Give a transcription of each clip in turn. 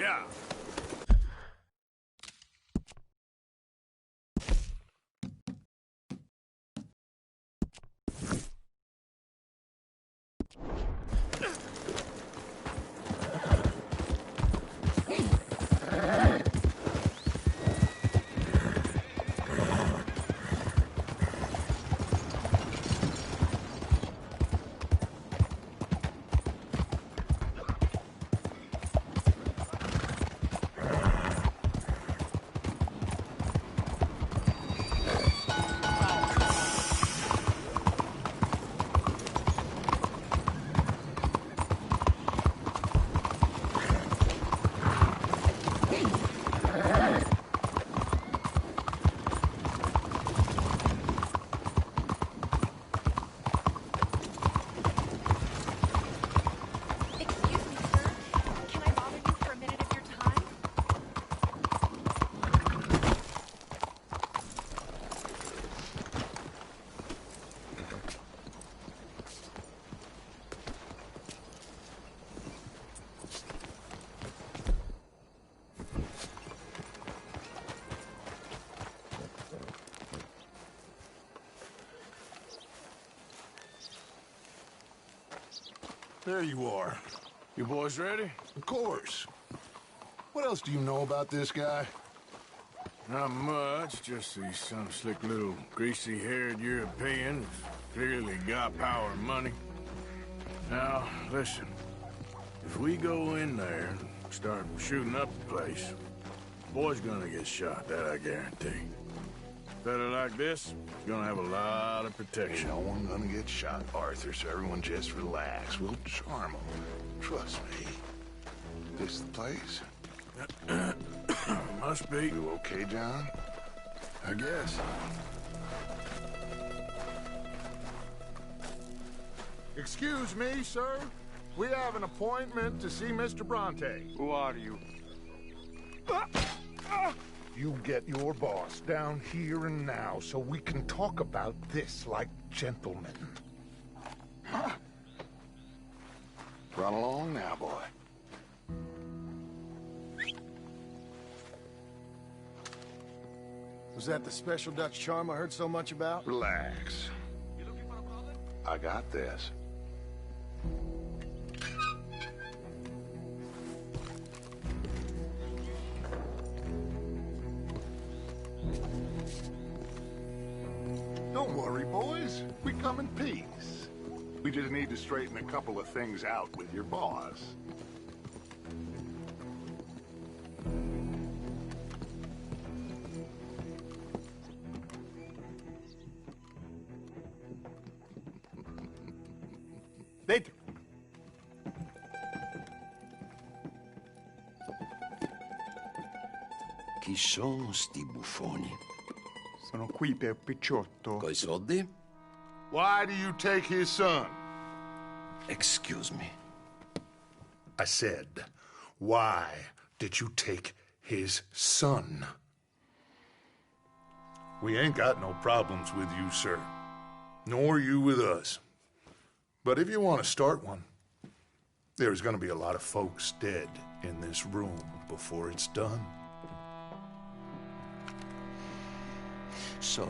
Yeah. There you are. You boys ready? Of course. What else do you know about this guy? Not much, just he's some slick little greasy-haired European who's clearly got power and money. Now, listen. If we go in there and start shooting up the place, the boy's gonna get shot, that I guarantee. A fella like this is gonna have a lot of protection. Ain't no one gonna get shot, Arthur, so everyone just relax. We'll charm them. Trust me. This the place? Must be. You okay, John? I guess. Excuse me, sir. We have an appointment to see Mr. Bronte. Who are you? You get your boss down here and now so we can talk about this like gentlemen. Run along now, boy. Was that the special Dutch charm I heard so much about? Relax. You looking for a problem? I got this. Don't worry, boys. We come in peace. We just need to straighten a couple of things out with your boss. Dentro. Chi sono sti buffoni? Sono qui per Picciotto. Coi soldi? Why do you take his son? Excuse me. I said, why did you take his son? We ain't got no problems with you, sir. Nor you with us. But if you want to start one, there's gonna be a lot of folks dead in this room before it's done. So,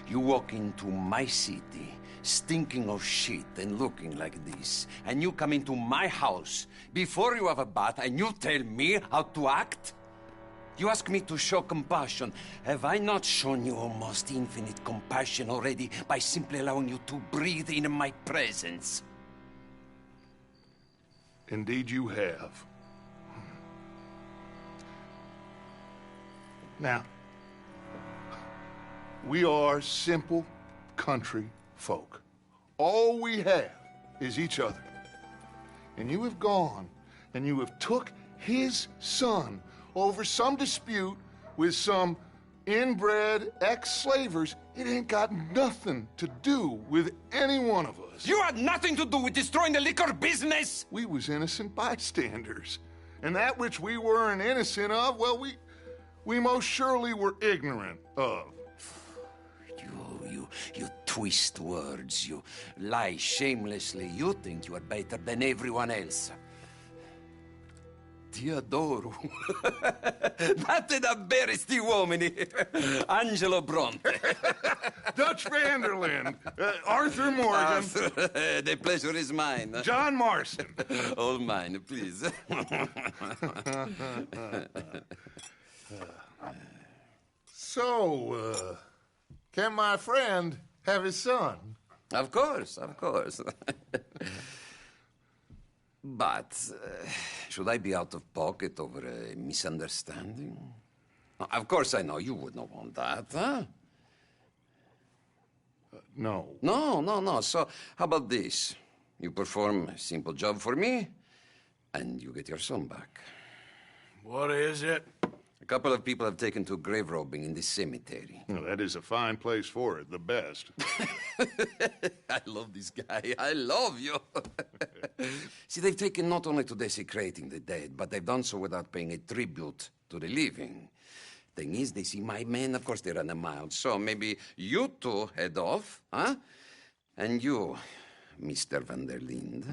you walk into my city, stinking of shit and looking like this, and you come into my house before you have a bath and you tell me how to act? You ask me to show compassion. Have I not shown you almost infinite compassion already by simply allowing you to breathe in my presence? Indeed you have. Now, we are simple country folk. All we have is each other. And you have gone and you have took his son over some dispute with some inbred ex-slavers. It ain't got nothing to do with any one of us. You had nothing to do with destroying the liquor business! We was innocent bystanders. And that which we weren't innocent of, well, we most surely were ignorant of. You twist words, you lie shamelessly. You think you are better than everyone else. Ti adoro. Batte davvero sti uomini. Angelo Bronte. Dutch Vanderlyn, Arthur Morgan, The pleasure is mine. John Marston. All mine, please. So, can my friend have his son? Of course, of course. But should I be out of pocket over a misunderstanding? Of course I know you would not want that, huh? No. No. So how about this? You perform a simple job for me, and you get your son back. What is it? A couple of people have taken to grave robbing in this cemetery. Well, that is a fine place for it, the best. I love this guy. I love you. See, they've taken not only to desecrating the dead, but they've done so without paying a tribute to the living. Thing is, they see my men, of course they run a mile. So maybe you two head off, huh? And you, Mr. Van der Linde,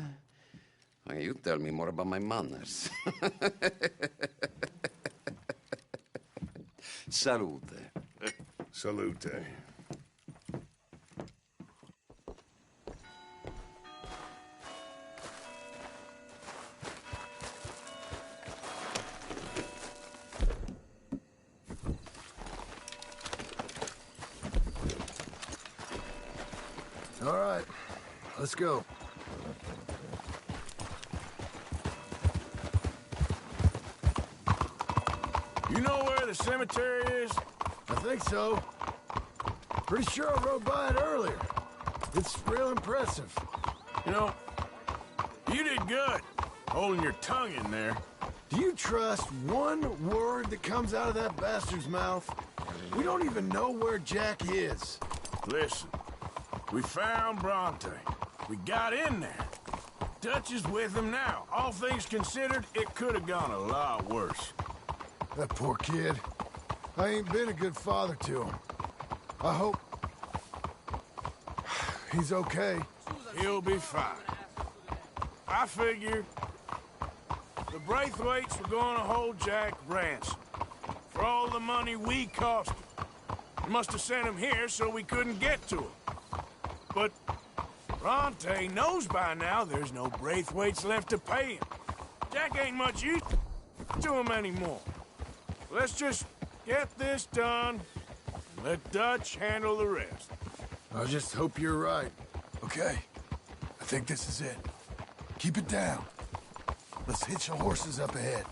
you tell me more about my manners. Salute. Salute. All right, let's go. You know where the cemetery is? I think so. Pretty sure I rode by it earlier. It's real impressive. You know, you did good, holding your tongue in there. Do you trust one word that comes out of that bastard's mouth? We don't even know where Jack is. Listen, we found Bronte. We got in there. Dutch is with him now. All things considered, it could have gone a lot worse. That poor kid. I ain't been a good father to him. I hope he's okay. He'll be fine. I figured the Braithwaites were going to hold Jack ransom for all the money we cost him. They must have sent him here so we couldn't get to him. But Bronte knows by now there's no Braithwaites left to pay him. Jack ain't much use to him anymore. Let's just get this done and let Dutch handle the rest. I just hope you're right. Okay, I think this is it. Keep it down. Let's hitch the horses up ahead.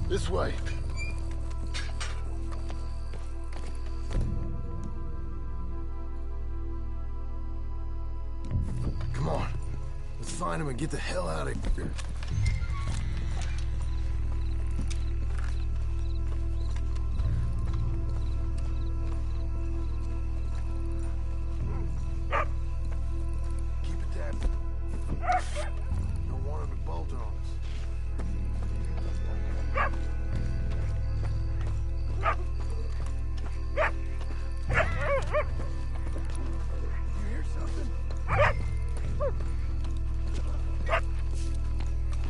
This way. Come on. Let's find him and get the hell out of here. Keep it down. Don't want him to bolt on us. You hear something?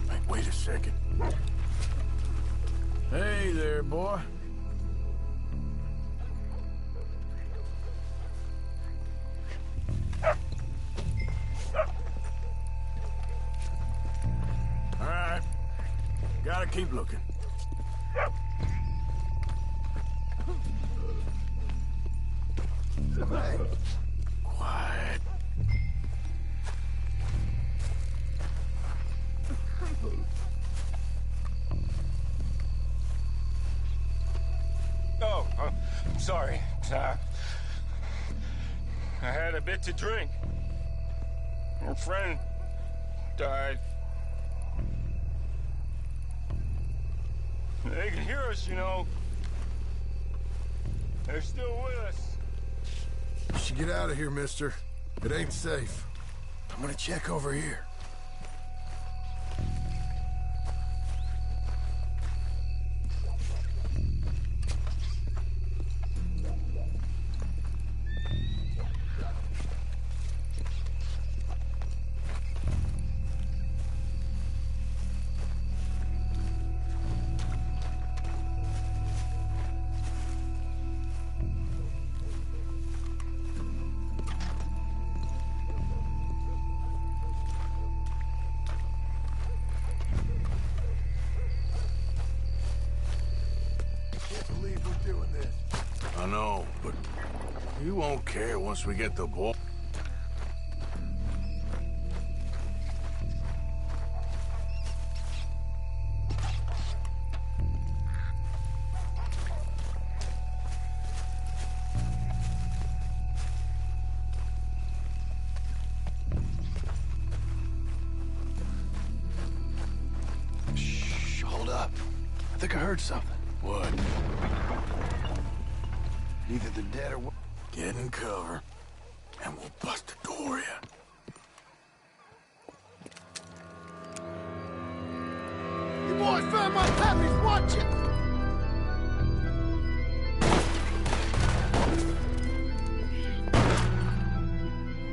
Hey, wait a second. Hey there, boy. All right. Gotta keep looking. Hey. Quiet. Oh, I'm sorry. I had a bit to drink. Our friend died. They can hear us, you know. They're still with us. You should get out of here, mister. It ain't safe. I'm gonna check over here. I know, but you won't care once we get the ball. Shh, hold up. I think I heard something. What? Either the dead or what? Get in cover, and we'll bust the door in. You boys found my puppies, watch it!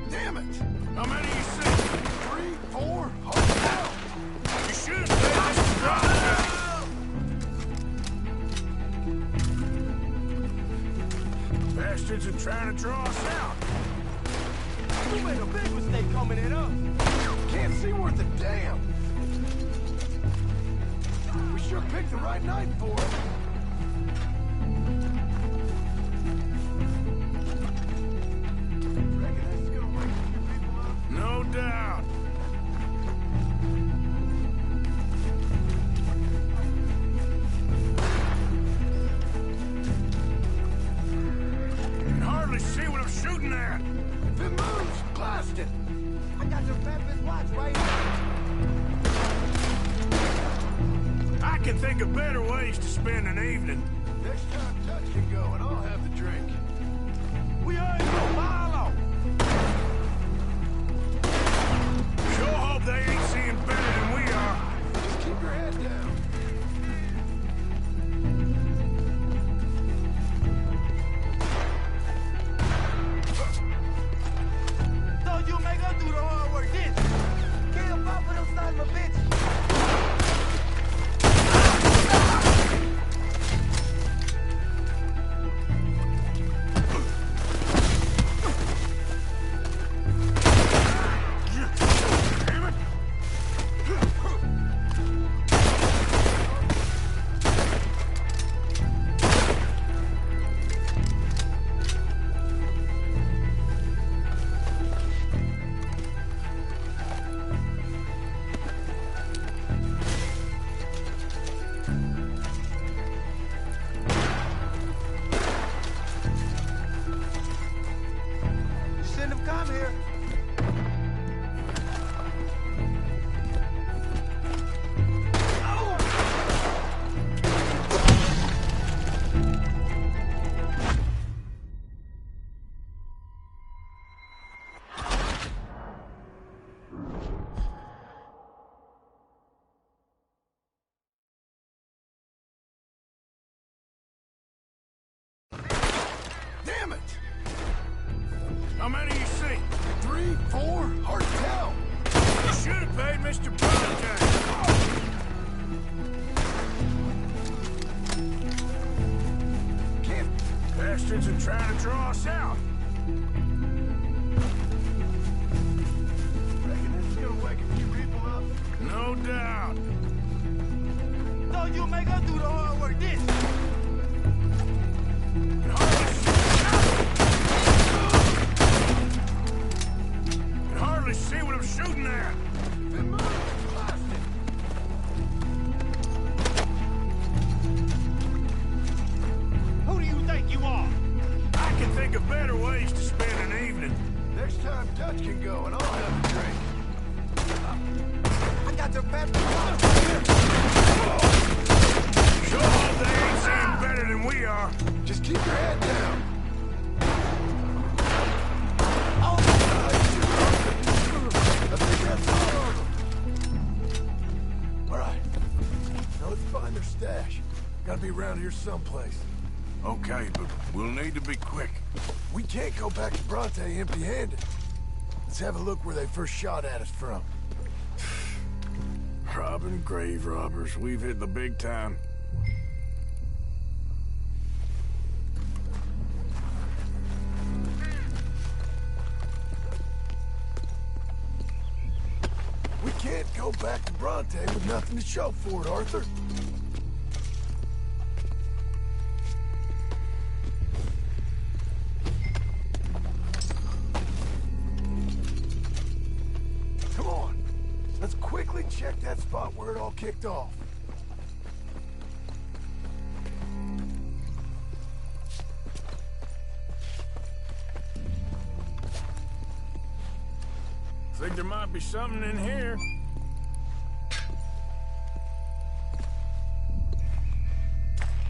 Damn it! How many you see? 3, 4, hold out! You should have said this is Bronte. Bastards are trying to draw us out. You made a big mistake coming in, huh? Can't see worth a damn! We sure picked the right night for it. Reckon this is gonna wake some people up? No doubt. You can hardly see what I'm shooting at. If it moves, blast it! I got your purpose watch right here. I can think of better ways to spend an evening. Next time Dutch can go and I'll have the drink. We ain't no mile off. Sure hope they ain't seeing better than we are. Just keep your head down. Told you make us do the hard work, didn't you? Kill pop for them sons of a bitch. Damn it! You shouldn't have come here. Damn it! How many you see? 3, 4, hard to tell. You should have paid Mr. Bronte. Can't. Bastards are trying to draw us out. Reckon this is gonna wake a few people up? No doubt. Told you make us do the hard work, didn't you? Can hardly see what I'm shooting at. If it moves, blast it! Who do you think you are? I can think of better ways to spend an evening. Next time Dutch can go and I'll have a drink. got your pet. Sure hope they ain't seeing better than we are. Just keep your head down. Oh, I think that's all of them. All right. Now let's find their stash. Gotta be around here someplace. Okay, but we'll need to be quick. We can't go back to Bronte empty-handed. Let's have a look where they first shot at us from. Robbing grave robbers. We've hit the big time. We can't go back to Bronte with nothing to show for it, Arthur. Come on. Let's quickly check that spot where it all kicked off. Think there might be something in here.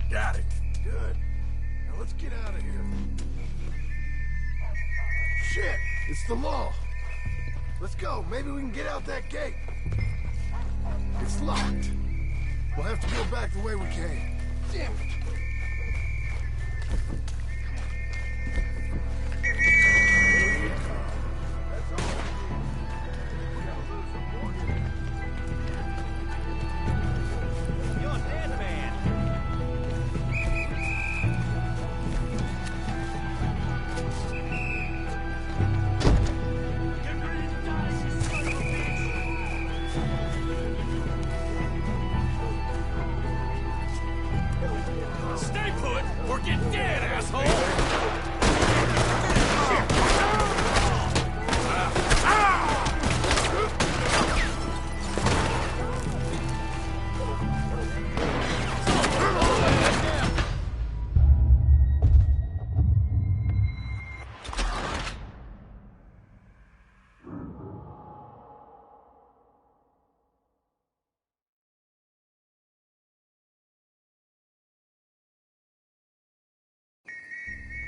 Got it. Good. Now let's get out of here. Shit! It's the law. Let's go. Maybe we can get out that gate. It's locked. We'll have to go back the way we came. Damn it. you're a dead man. Stay put or get dead, asshole!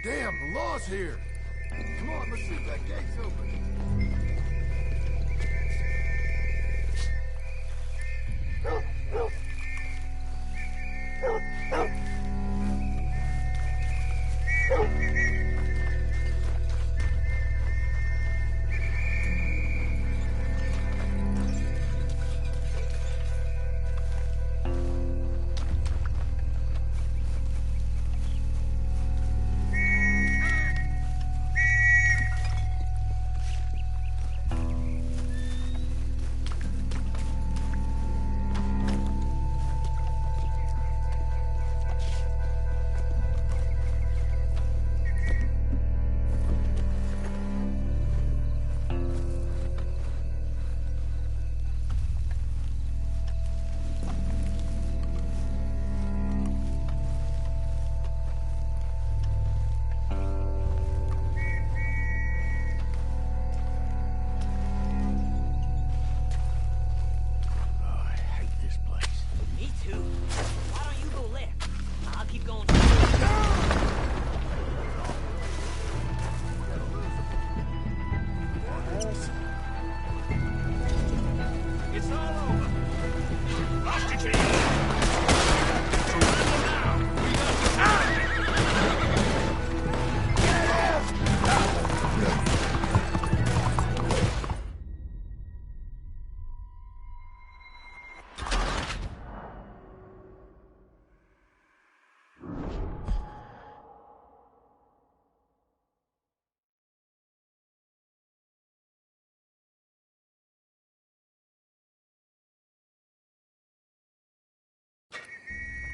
Damn, the law's here. Come on, let's see if that gate's open. Me too. Why don't you go left? I'll keep going. It's all over. Lost your chance. Surrender now. We got the time.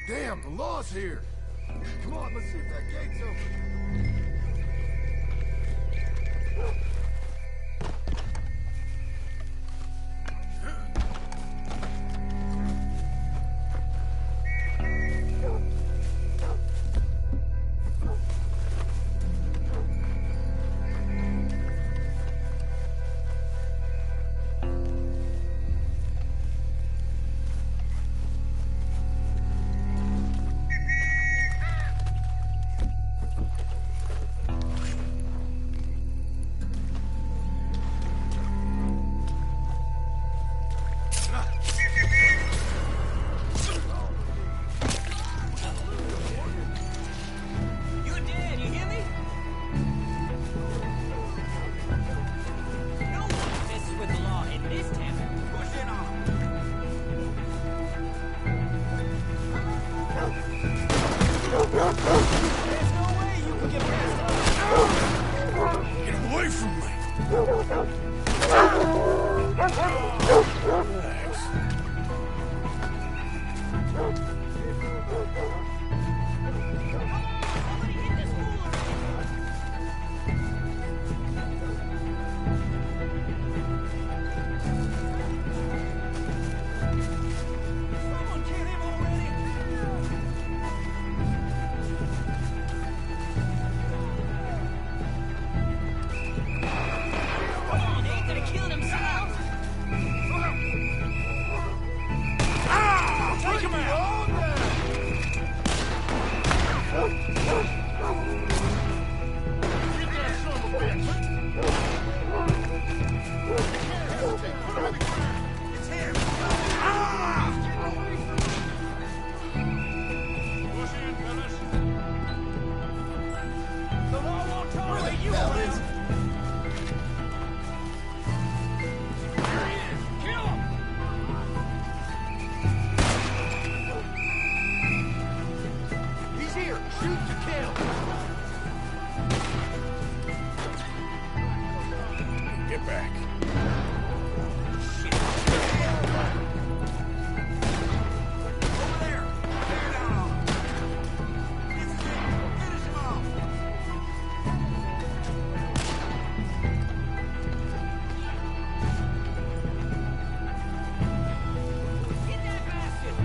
Damn, the law's here. Come on, let's see if that gate's open. away from me! Relax. Someone kill him already! Come on, they ain't gonna kill themselves! Take him out! Get that son of a bitch! It's him! Push in, fellas. The law won't tolerate you around! Here he is! Kill him! He's here! Shoot to kill! Get back. Over there! Clear down! This is it! Finish him off! Get that bastard!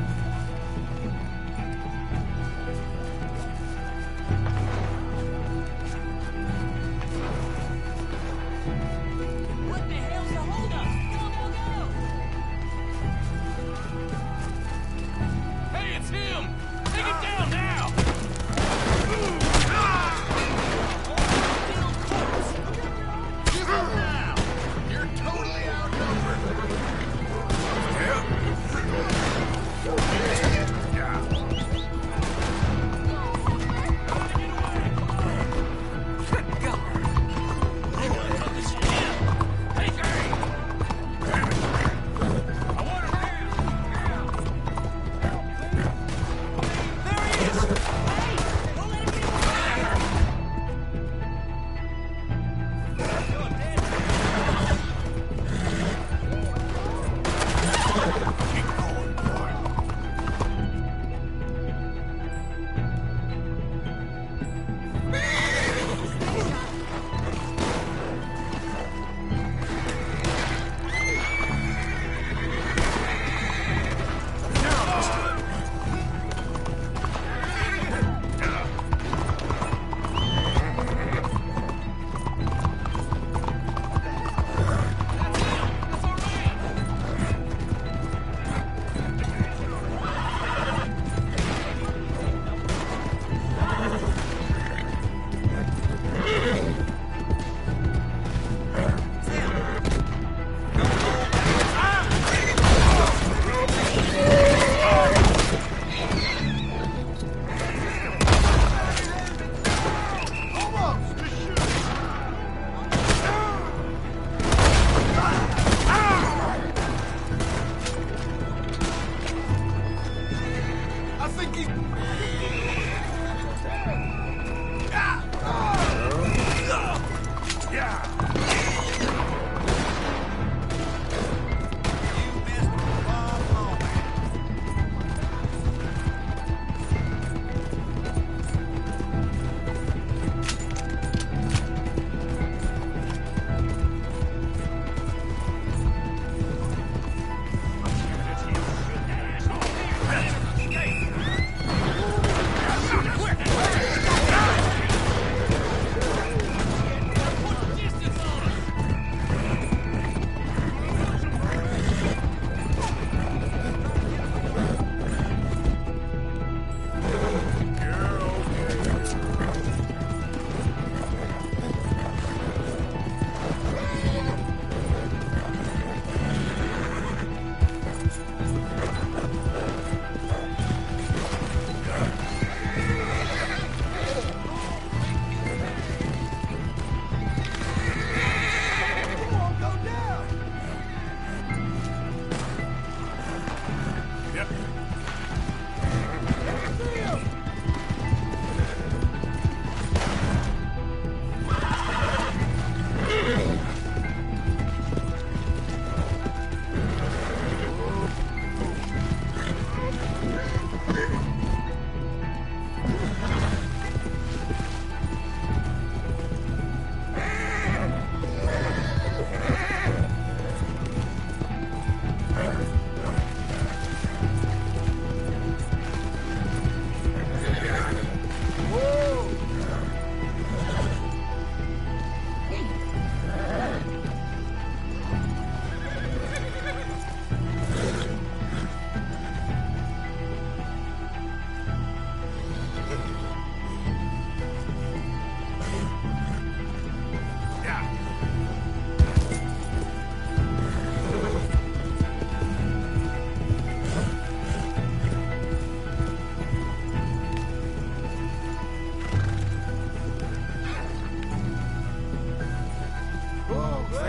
What the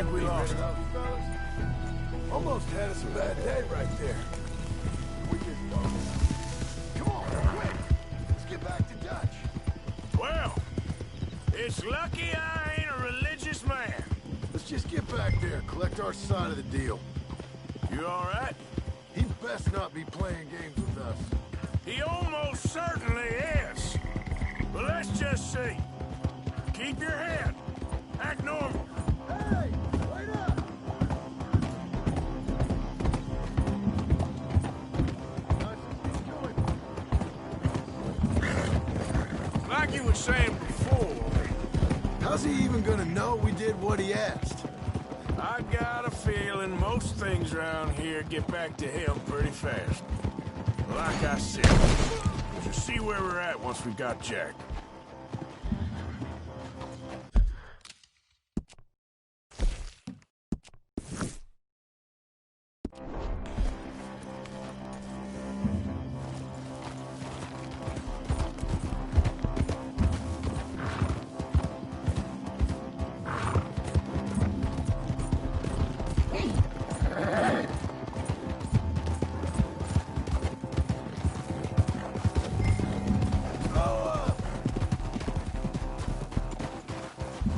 think we lost him. Almost had us a bad day right there. We just don't. Come on, quick! Let's get back to Dutch. Well, it's lucky I ain't a religious man. Let's just get back there, collect our side of the deal. You all right? He best not be playing games with us. He almost certainly is. But let's just see. Keep your head. Act normal. Hey, wait up! Like you were saying before, How's he even gonna know we did what he asked? I got a feeling most things around here get back to him pretty fast. Like I said, we'll just see where we're at once we got Jack.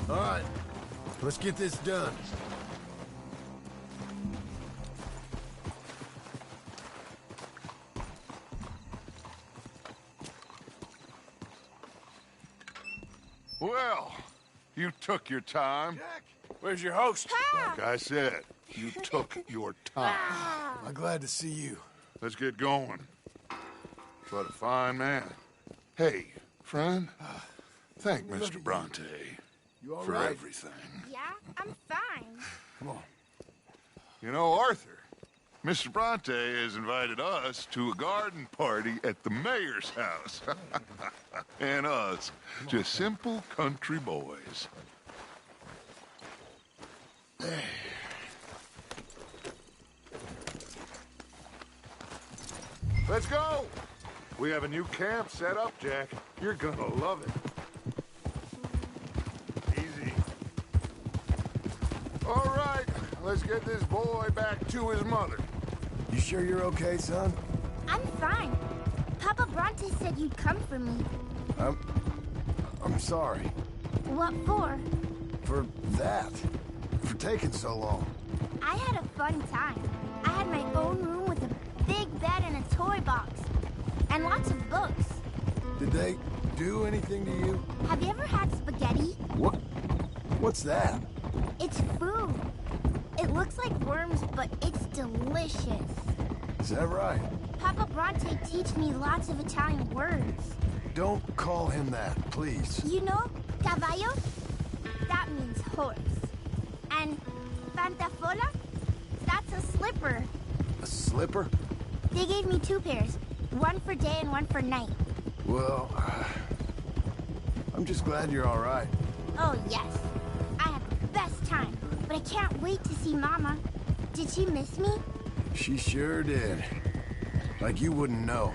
All right, let's get this done. Well, you took your time. Jack, Where's your host? Like I said, you took your time. I'm glad to see you. Let's get going. What a fine man. Hey, friend, thank Mr. Bronte You all for right? everything. Yeah, I'm fine. Come on. You know, Arthur, Mr. Bronte has invited us to a garden party at the mayor's house. And us, just simple country boys. Let's go! We have a new camp set up, Jack. You're gonna love it. Easy. All right, let's get this boy back to his mother. You sure you're okay, son? I'm fine. Papa Bronte said you'd come for me. I'm sorry. What for? For that. For taking so long. I had a fun time. I had my own room with a big bed and a toy box. And lots of books. Did they do anything to you? Have you ever had spaghetti? What? What's that? It's food. It looks like worms, but it's delicious. Is that right? Papa Bronte teach me lots of Italian words. Don't call him that, please. You know, caballo? That means horse. And pantafola? That's a slipper. A slipper? They gave me 2 pairs. One for day and one for night. Well, I'm just glad you're all right. Oh, yes. I had the best time. But I can't wait to see Mama. Did she miss me? She sure did. Like you wouldn't know.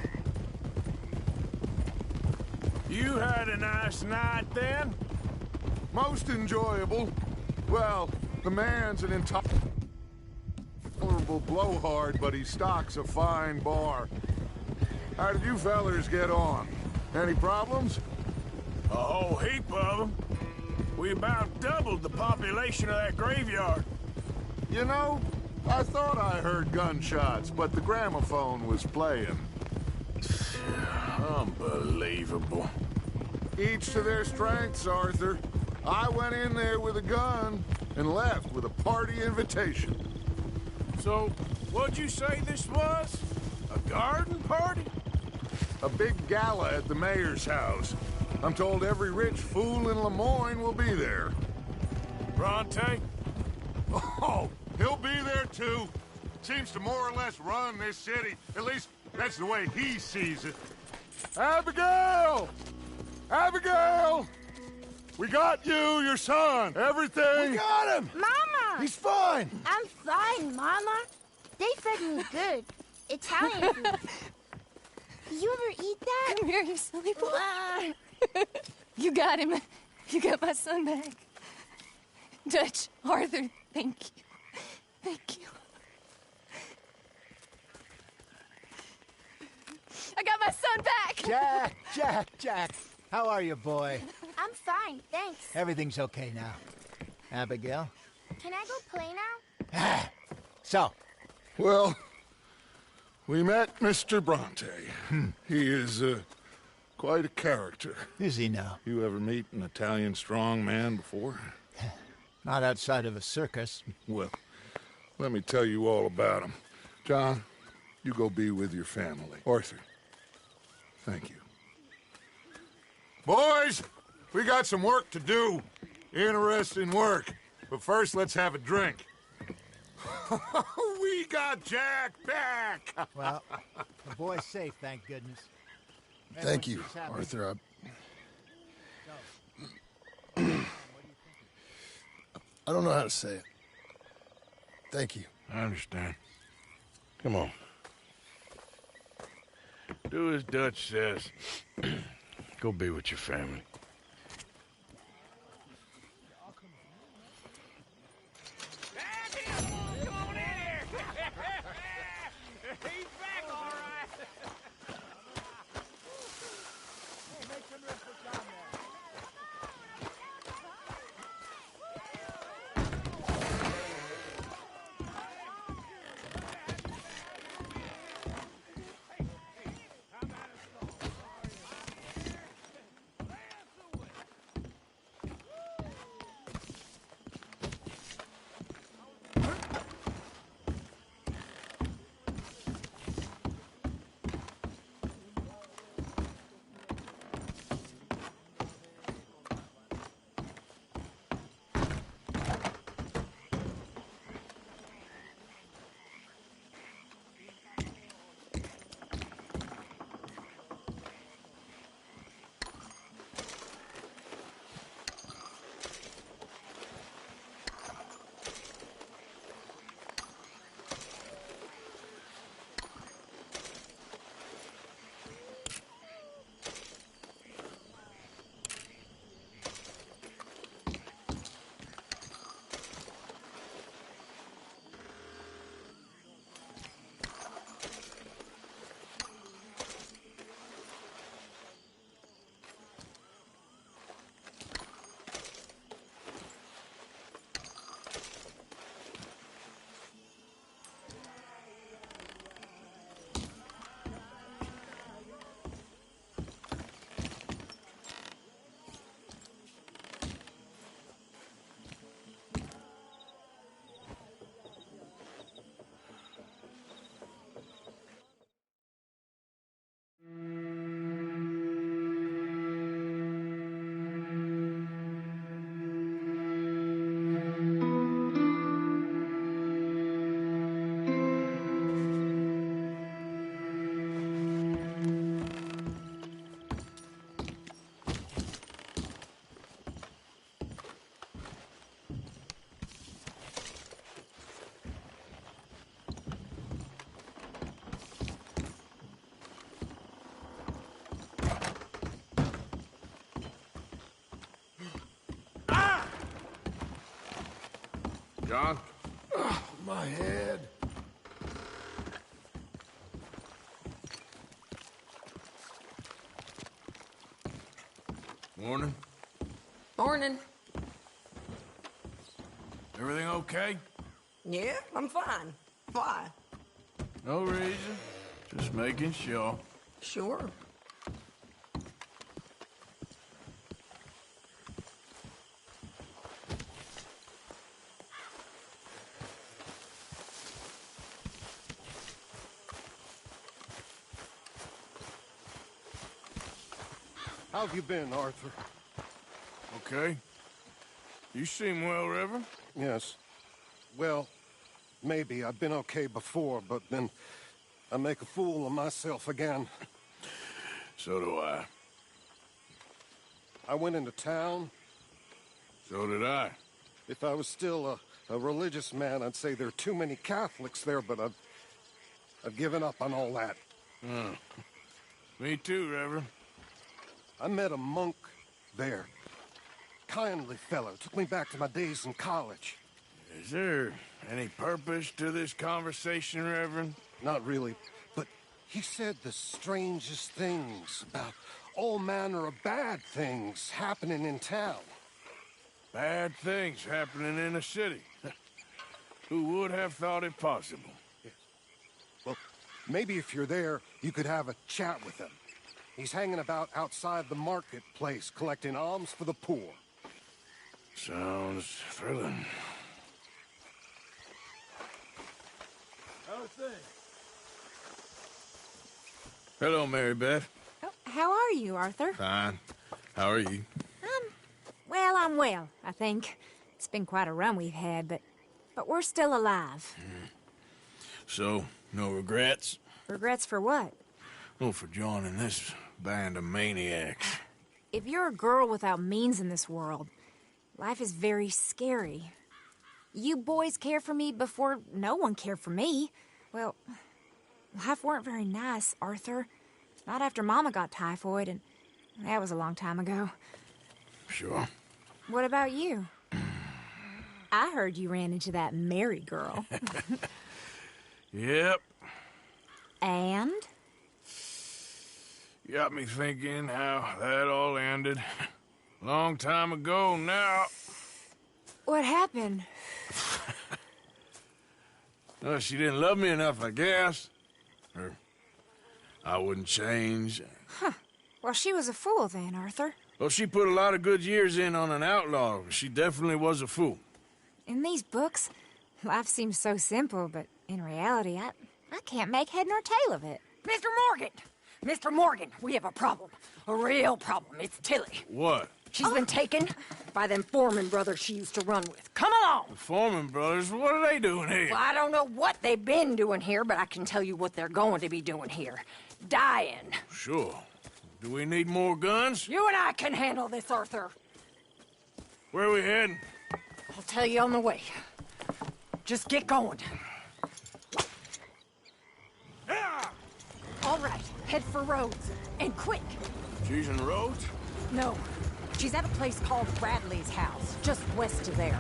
You had a nice night then? Most enjoyable. Well, the man's an intolerable blowhard, but he stocks a fine bar. How did you fellers get on? Any problems? A whole heap of them. We about doubled the population of that graveyard. You know, I thought I heard gunshots, but the gramophone was playing. Unbelievable. Each to their strengths, Arthur. I went in there with a gun and left with a party invitation. So, what'd you say this was? A garden party? A big gala at the mayor's house. I'm told every rich fool in Lemoyne will be there. Bronte? Oh, he'll be there too. Seems to more or less run this city. At least, that's the way he sees it. Abigail! Abigail! We got you, your son, everything. We got him! Mama! He's fine! I'm fine, Mama. They fed me good. Italian food. You ever eat that? Come here, you silly boy. You got him. You got my son back. Dutch, Arthur, thank you. Thank you. I got my son back! Jack. How are you, boy? I'm fine, thanks. Everything's okay now. Abigail? Can I go play now? So, Well, we met Mr. Bronte. He is quite a character. is he now? You ever meet an Italian strong man before? Not outside of a circus. Well, let me tell you all about him. John, you go be with your family. Arthur, thank you. Boys, we got some work to do. Interesting work. But first, let's have a drink. We got Jack back! Well, the boy's safe, thank goodness. Thank you, Everyone seems happy. Arthur. I don't know how to say it. Thank you. I understand. Come on. Do as Dutch says. Go be with your family. Come on in here! He's back, all right! John? My head. Morning. Morning. Everything okay? Yeah, I'm fine. Why? No reason. Just making sure. Sure. How have you been, Arthur? Okay. You seem well, Reverend. Yes. Well, maybe. I've been okay before, but then I make a fool of myself again. So do I. I went into town. So did I. If I was still a religious man, I'd say there are too many Catholics there, but I've given up on all that. Me too, Reverend. I met a monk there. kindly fellow. Took me back to my days in college. Is there any purpose to this conversation, Reverend? Not really, but he said the strangest things about all manner of bad things happening in town. Bad things happening in a city. Who would have thought it possible? Yes. Well, maybe if you're there, you could have a chat with him. He's hanging about outside the marketplace, collecting alms for the poor. Sounds thrilling. How's things? Hello, Mary Beth. Oh, how are you, Arthur? Fine. How are you? Well, I'm well, I think. It's been quite a run we've had, but we're still alive. So, no regrets? Regrets for what? Well, for joining this band of maniacs. If you're a girl without means in this world, life is very scary. You boys cared for me before no one cared for me. Well, life weren't very nice, Arthur. Not after Mama got typhoid, and that was a long time ago. Sure. What about you? I heard you ran into that Mary girl. Yep. And? Got me thinking how that all ended. Long time ago now. What happened? Well, she didn't love me enough, I guess. Or I wouldn't change. Huh. Well, she was a fool then, Arthur. Well, she put a lot of good years in on an outlaw. She definitely was a fool. In these books, life seems so simple, but in reality, I can't make head nor tail of it. Mr. Morgan! Mr. Morgan, we have a problem. A real problem. It's Tilly. What? She's been taken by them Foreman brothers she used to run with. Come along! The Foreman brothers? What are they doing here? Well, I don't know what they've been doing here, but I can tell you what they're going to be doing here. Dying. Sure. Do we need more guns? You and I can handle this, Arthur. Where are we heading? I'll tell you on the way. Just get going. All right, head for Rhodes. And quick. She's in Rhodes? No, she's at a place called Bradley's house, just west of there.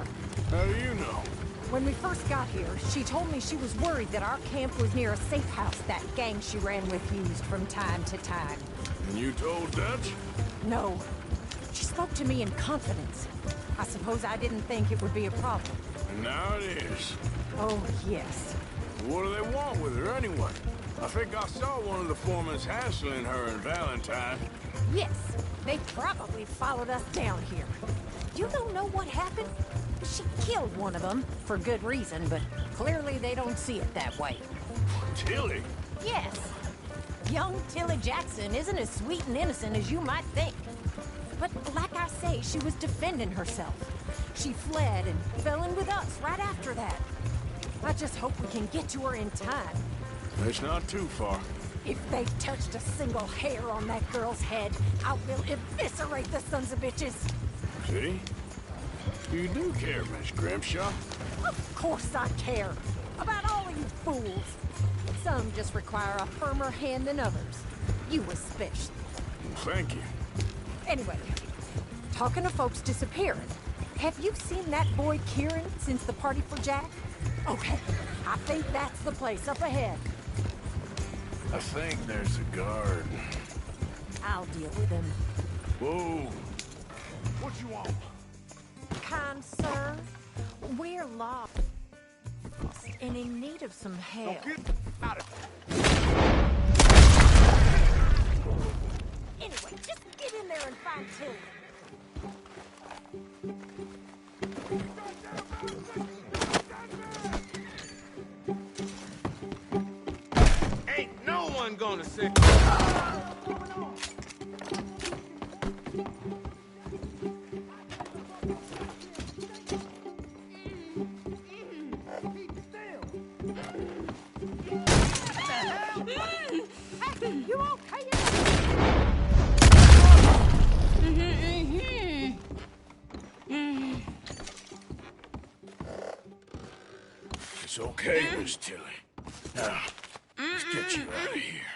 How do you know? When we first got here, she told me she was worried that our camp was near a safe house that gang she ran with used from time to time. And you told Dutch? No. She spoke to me in confidence. I suppose I didn't think it would be a problem. And now it is. Oh, yes. What do they want with her anyway? I think I saw one of the foremans hassling her and Valentine. Yes, they probably followed us down here. You don't know what happened? She killed one of them, for good reason, but clearly they don't see it that way. Tilly? Yes. Young Tilly Jackson isn't as sweet and innocent as you might think. But like I say, she was defending herself. She fled and fell in with us right after that. I just hope we can get to her in time. It's not too far. If they touched a single hair on that girl's head, I will eviscerate the sons of bitches. See? You do care, Miss Grimshaw. Of course I care. About all of you fools. Some just require a firmer hand than others. You especially. Thank you. Anyway, talking of folks disappearing, have you seen that boy Kieran since the party for Jack? Okay, I think that's the place up ahead. I think there's a guard. I'll deal with him. Whoa. What you want? Kind sir, we're lost and in need of some help. Get out of Anyway, just get in there and find Tilly. Ain't no one gonna say. You okay? It's okay, Miss Tilly. Now, let's get you out of here.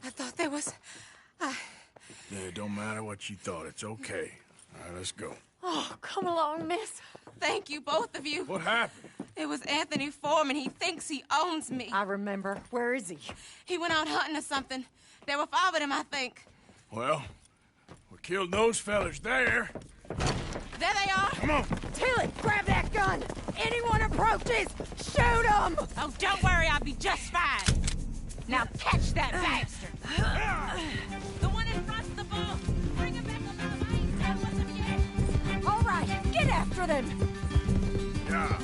I thought there was... It don't matter what you thought. It's okay. All right, let's go. Oh, come along, miss. Thank you, both of you. What happened? It was Anthony Foreman. He thinks he owns me. I remember. Where is he? He went out hunting or something. There were 5 of them, I think. Well, we killed those fellas there. There they are. Come on. Tilly, grab that gun! Anyone approaches, shoot them! Oh, don't worry. I'll be just fine. Now catch that bastard! The one in front's the boss. Bring him back up to the main. That wasn't yet. All right, get after them! Yeah.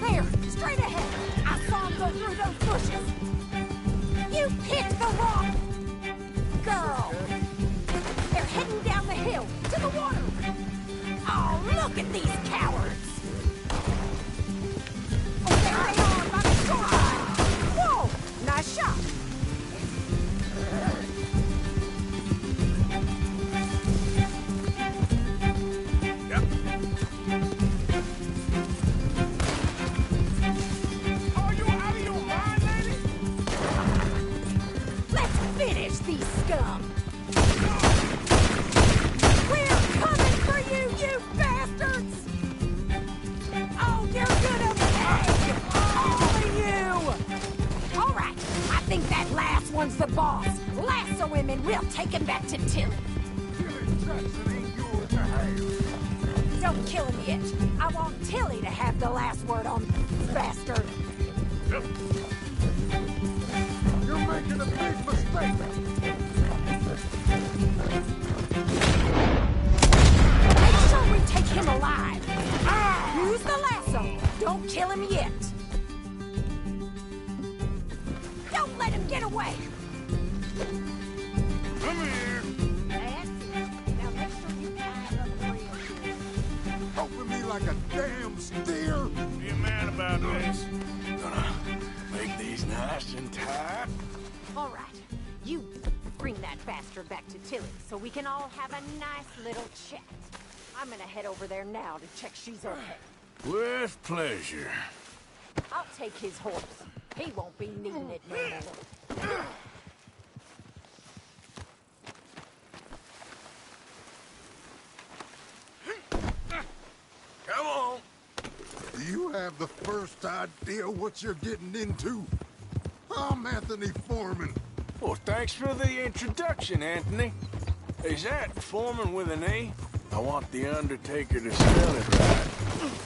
There, straight ahead. I saw him go through those bushes. You picked the wrong girl. They're heading down the hill to the water. Oh, look at these cowards. Oh, there they are by the shoreline. Whoa, nice shot. Finish these scum! We're coming for you, you bastards! Oh, you're gonna pay! All of you! All right, I think that last one's the boss. Lasso him and we'll take him back to Tilly. Don't kill him yet. I want Tilly to have the last word on this bastard. You're making a big mistake. Make sure we take him alive. Use the lasso. Don't kill him yet. Don't let him get away. Come here. That's it. Now make sure you tie up real. Helping me like a damn steer. Be a man about this. Gonna make these nice and tight. All right. You bring that bastard back to Tilly so we can all have a nice little chat. I'm gonna head over there now to check she's okay. With pleasure. I'll take his horse. He won't be needing it no more. Come on. Do you have the first idea what you're getting into? I'm Anthony Foreman. Well, thanks for the introduction, Anthony. Is that Foreman with an A? I want the Undertaker to spell it right.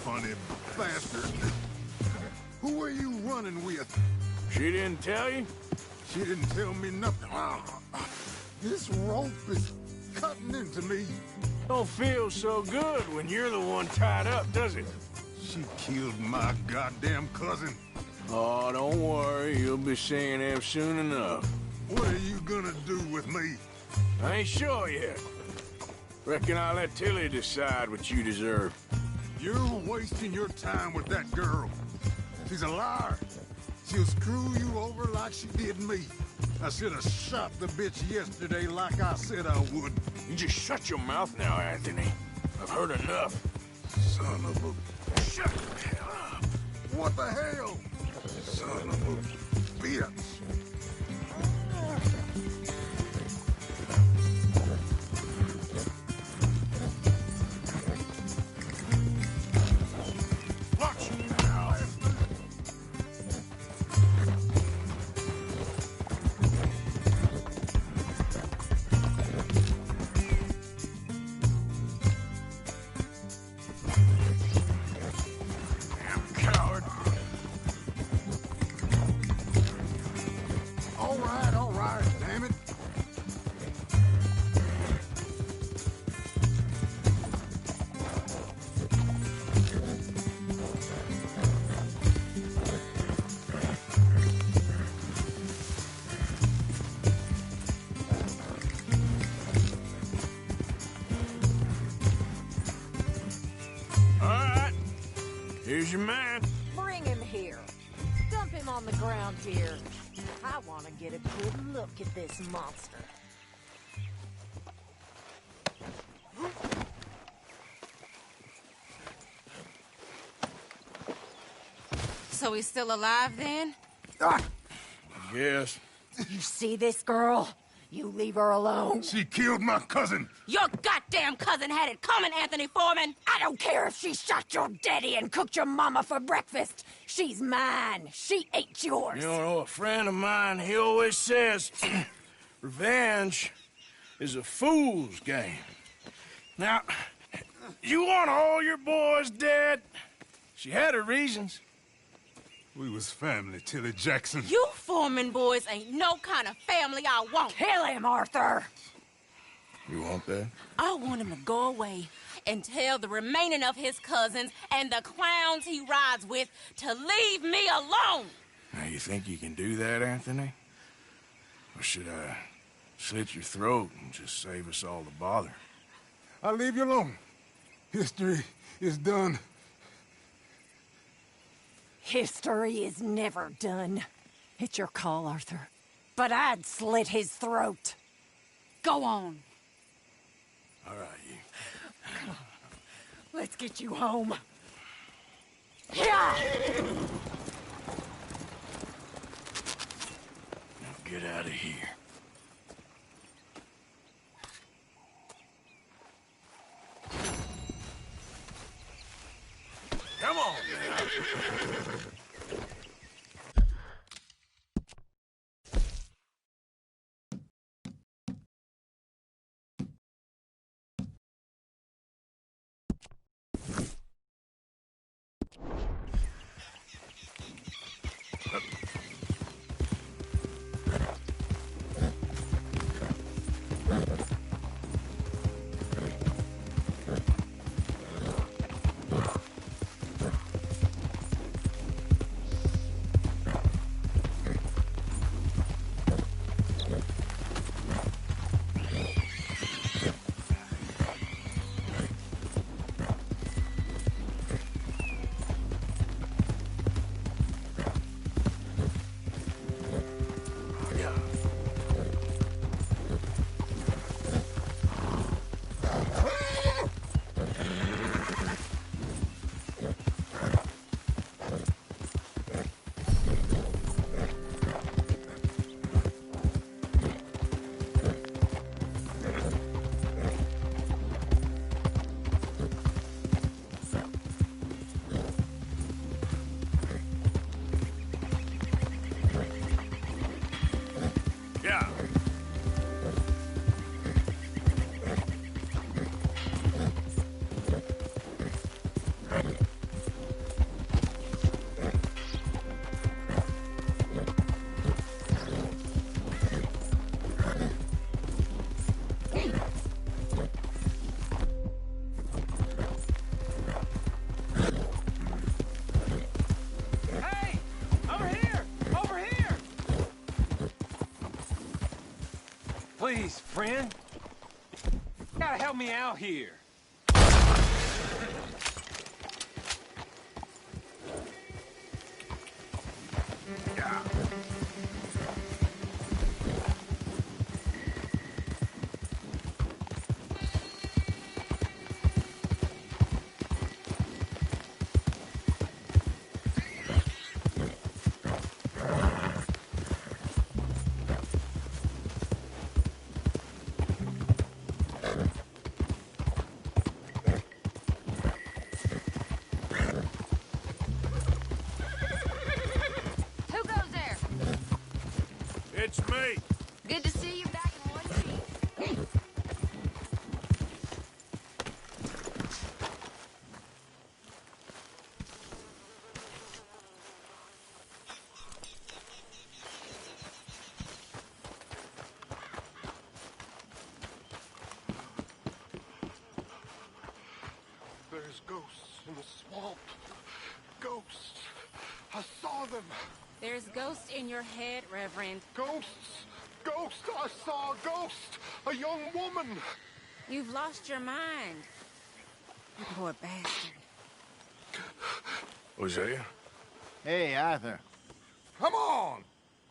Funny bastard. Who are you running with? She didn't tell you? She didn't tell me nothing. This rope is cutting into me. Don't feel so good when you're the one tied up, does it? She killed my goddamn cousin. Oh, don't worry. You'll be seeing him soon enough. What are you gonna do with me? I ain't sure yet. Reckon I'll let Tilly decide what you deserve. You're wasting your time with that girl. She's a liar. She'll screw you over like she did me. I should have shot the bitch yesterday like I said I would. You just shut your mouth now, Anthony. I've heard enough. Son of a... Shut the hell up. What the hell? Son of a bitch. Watch now. Damn coward. All right, damn it. All right. Here's your man. Bring him here. Dump him on the ground here. I want to get a good look at this monster. So he's still alive then? Yes. You see this girl? You leave her alone. She killed my cousin. Your goddamn cousin had it coming, Anthony Foreman. I don't care if she shot your daddy and cooked your mama for breakfast. She's mine. She ain't yours. You know, a friend of mine, he always says, revenge is a fool's game. Now, you want all your boys dead? She had her reasons. We was family, Tilly Jackson. You Foreman boys ain't no kind of family I want. Kill him, Arthur. You want that? I want him to go away and tell the remaining of his cousins and the clowns he rides with to leave me alone. Now, you think you can do that, Anthony? Or should I slit your throat and just save us all the bother? I'll leave you alone. History is done. History is never done. It's your call, Arthur. But I'd slit his throat. Go on. All right, you. Come on. Let's get you home. Yeah! Now get out of here. Come on now. Please, friend. You gotta help me out here. It's me. Good to see you back in one piece. There's ghosts in the swamp. Ghosts. I saw them. There's ghosts in your head, Reverend. Ghosts. Ghost. I saw a ghost. A young woman. You've lost your mind. You poor bastard. Hosea? Hey, Arthur. Come on.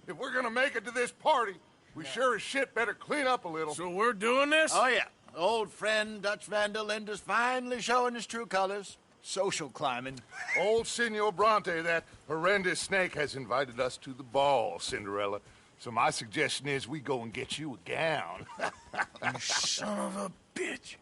If we're gonna make it to this party, we sure as shit better clean up a little. So we're doing this? Oh, yeah. Old friend Dutch Van der Linde's finally showing his true colors. social climbing. Old Senor Bronte, that horrendous snake, has invited us to the ball, Cinderella. So my suggestion is we go and get you a gown. You son of a bitch.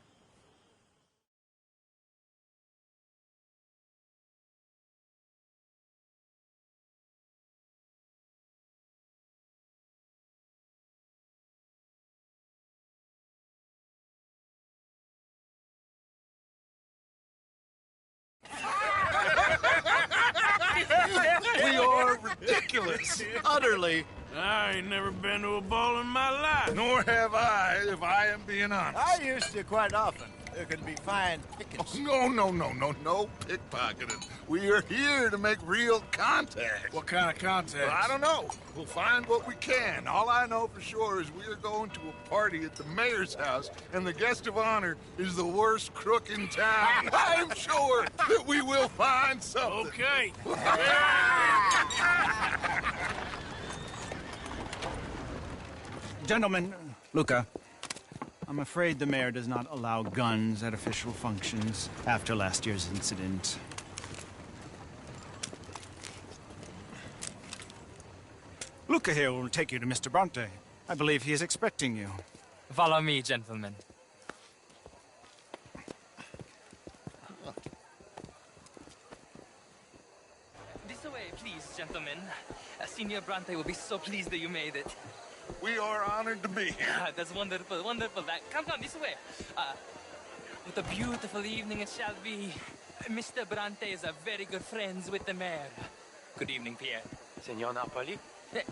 We are ridiculous. Utterly. I ain't never been to a ball in my life. Nor have I, if I am being honest. I used to quite often. There could be fine pickets. Oh, no pickpocketing. We are here to make real contact. What kind of contact? Well, I don't know. We'll find what we can. All I know for sure is we are going to a party at the mayor's house, and the guest of honor is the worst crook in town. I'm sure that we will find something. Okay. Gentlemen, Luca, I'm afraid the mayor does not allow guns at official functions after last year's incident. Luca here will take you to Mr. Bronte. I believe he is expecting you. Follow me, gentlemen. This way, please, gentlemen. Senior Bronte will be so pleased that you made it. We are honored to be here. That's wonderful, wonderful. Come, this way. What a beautiful evening it shall be. Mr. Bronte is a very good friends with the mayor. Good evening, Pierre. Senor Napoli?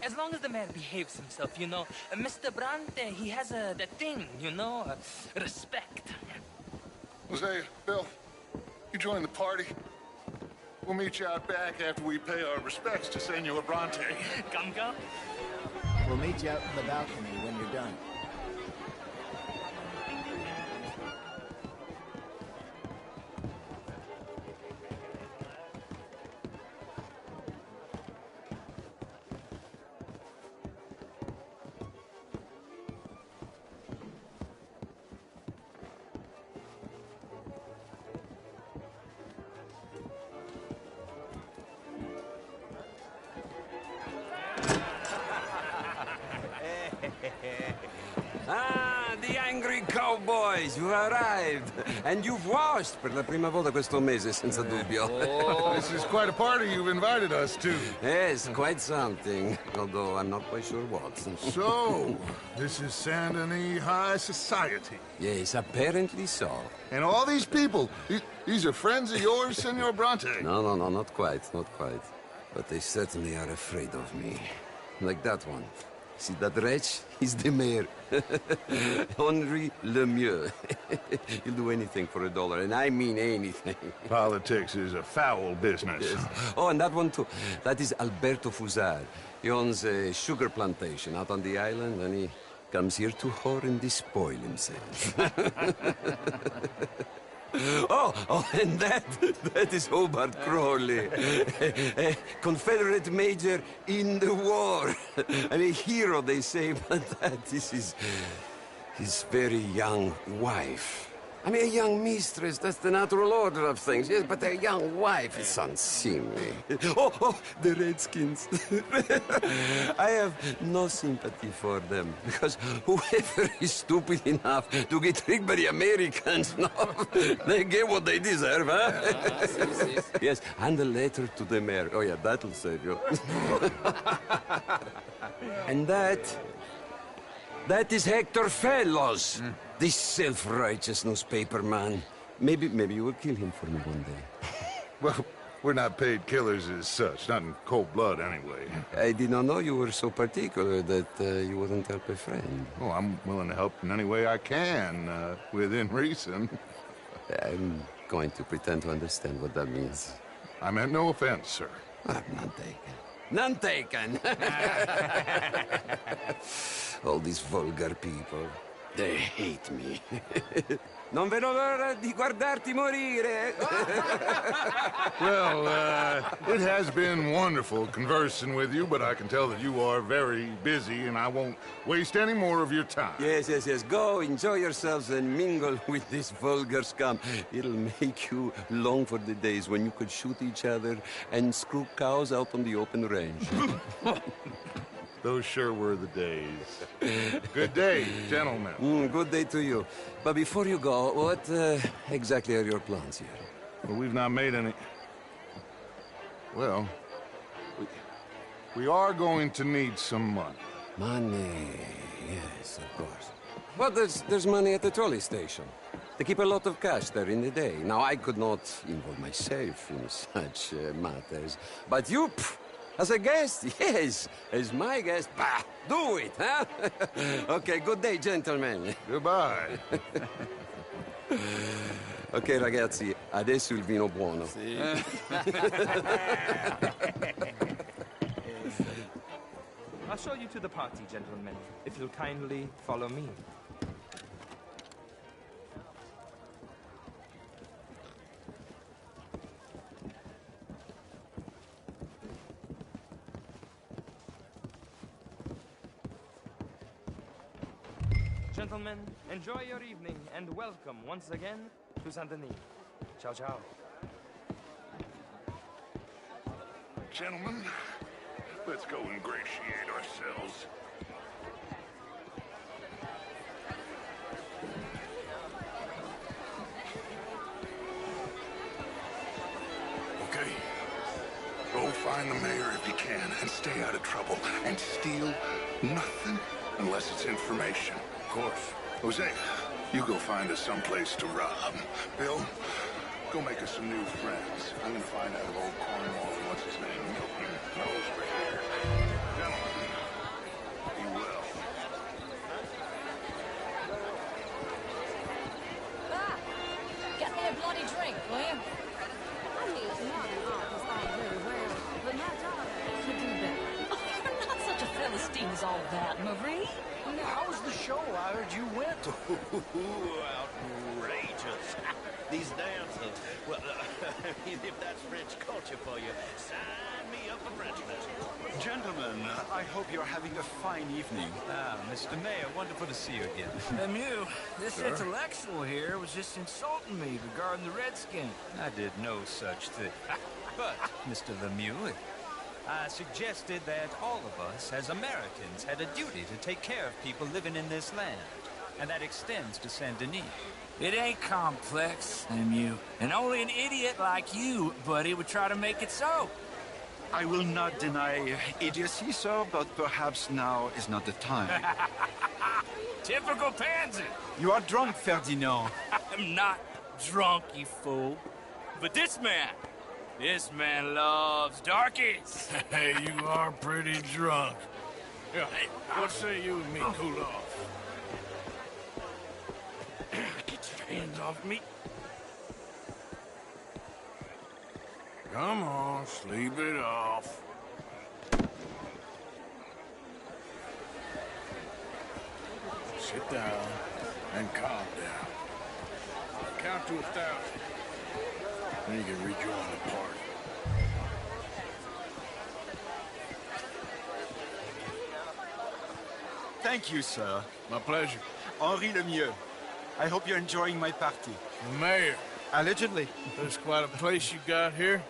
As long as the mayor behaves himself, you know. Mr. Bronte, he has that thing, you know, respect. Jose, Bill, you join the party. We'll meet you out back after we pay our respects to Senor Bronte. Come. We'll meet you out in the balcony when you're done. Ah, the angry cowboys, you arrived. And you've washed per la prima volta questo mese, senza dubbio. This is quite a party you've invited us to. Yes, quite something. Although I'm not quite sure what. So, this is Saint Denis High Society. Yes, apparently so. And all these people, these are friends of yours, Senor Bronte? No, not quite. But they certainly are afraid of me. Like that one. See that wretch? He's the mayor. Henri Lemieux. He'll do anything for $1, and I mean anything. Politics is a foul business. Yes. Oh, and that one too. That is Alberto Fusar. He owns a sugar plantation out on the island, and he comes here to whore and despoil himself. Oh, and that is Hobart Crawley, a Confederate major in the war. I mean, a hero, they say, but that is his very young wife. I mean, a young mistress, that's the natural order of things, yes, but a young wife is unseemly. Oh, the Redskins. I have no sympathy for them, because whoever is stupid enough to get tricked by the Americans, no, they get what they deserve, huh? Yes, and a letter to the mayor. Oh, yeah, that'll save you. And that is Hector Fellows. This self-righteous newspaper man. Maybe you will kill him for me one day. Well, we're not paid killers as such, not in cold blood anyway. I did not know you were so particular that you wouldn't help a friend. Oh, I'm willing to help in any way I can, within reason. I'm going to pretend to understand what that means. I meant no offense, sir. None taken. None taken! All these vulgar people. They hate me. Non vedo l'ora di guardarti morire. Well, it has been wonderful conversing with you, but I can tell that you are very busy, and I won't waste any more of your time. Yes. Go, enjoy yourselves, and mingle with this vulgar scum. It'll make you long for the days when you could shoot each other and screw cows out on the open range. Those sure were the days. Good day, gentlemen. Good day to you. But before you go, what exactly are your plans here? Well, we've not made any... Well, we are going to need some money. Money, yes, of course. Well, there's money at the trolley station. They keep a lot of cash there in the day. Now, I could not involve myself in such matters. But you... As a guest, yes. As my guest, bah, do it, huh? Okay, good day, gentlemen. Goodbye. Ok, ragazzi, adesso il vino buono. Sì. I'll show you to the party, gentlemen, if you'll kindly follow me. Gentlemen, enjoy your evening and welcome once again to Saint Denis. Ciao, ciao. Gentlemen, let's go ingratiate ourselves. Okay. Go find the mayor if you can and stay out of trouble. And steal nothing unless it's information. Of course. Jose, you go find us someplace to rob. Bill, go make us some new friends. I'm gonna find out if old Cornwall and what's his name, Milton, knows we're here. Gentlemen, be well. Ah! Get me a bloody drink, will you? I mean, modern art is all very well, but my daughter could do better. Oh, you're not such a Philistine as all that, Marie. How was the show? I heard you went. Outrageous. These dances. Well, if that's French culture for you, sign me up for Frenchness. Gentlemen, I hope you're having a fine evening. Mr. Mayor, wonderful to see you again. Lemieux, this intellectual here was just insulting me regarding the Redskin. I did no such thing. But, Mr. Lemieux, I suggested that all of us, as Americans, had a duty to take care of people living in this land. And that extends to Saint Denis. It ain't complex, Lemieux. And only an idiot like you, buddy, would try to make it so. I will not deny idiocy, sir, but perhaps now is not the time. Typical pansy. You are drunk, Ferdinand. I'm not drunk, you fool. But this man loves darkies. Hey, you are pretty drunk. Yeah, what say you and me cool off? Get your hands off me. Come on, sleep it off. Sit down and calm down. Count to 1,000. Then you can rejoin the party. Thank you, sir. My pleasure. Henri Lemieux. I hope you're enjoying my party. The mayor. Allegedly. There's quite a place you got here.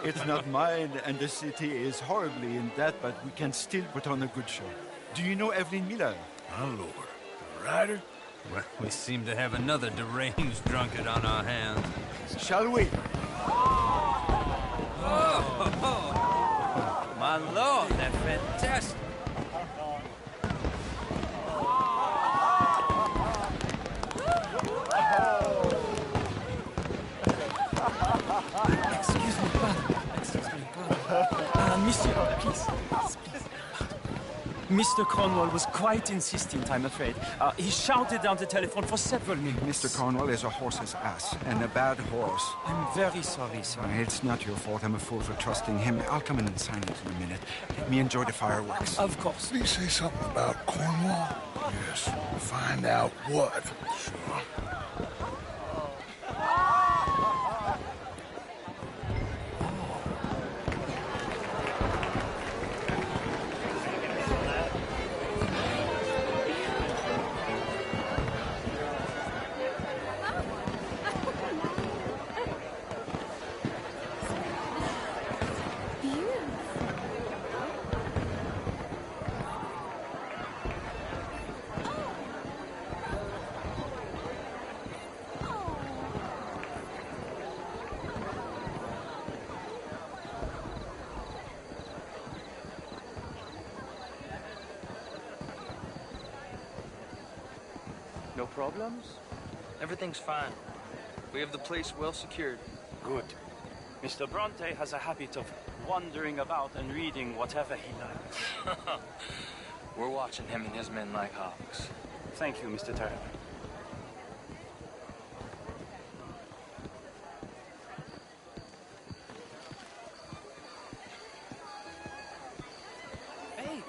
It's not mine, and the city is horribly in debt, but we can still put on a good show. Do you know Evelyn Miller? My lord. The writer? Well, we seem to have another deranged drunkard on our hands. Shall we? Oh, my lord, that's fantastic. Excuse me, brother. Monsieur, please. Mr. Cornwall was quite insistent, I'm afraid. He shouted down the telephone for several minutes. Mr. Cornwall is a horse's ass, and a bad horse. I'm very sorry, sir. It's not your fault. I'm a fool for trusting him. I'll come in silence in a minute. Let me enjoy the fireworks. Of course. Did he say something about Cornwall? Yes. Find out what. Sure. No problems? Everything's fine. We have the place well secured. Good. Mr. Bronte has a habit of wandering about and reading whatever he likes. We're watching him and his men like hawks. Thank you, Mr. Turner. Hey!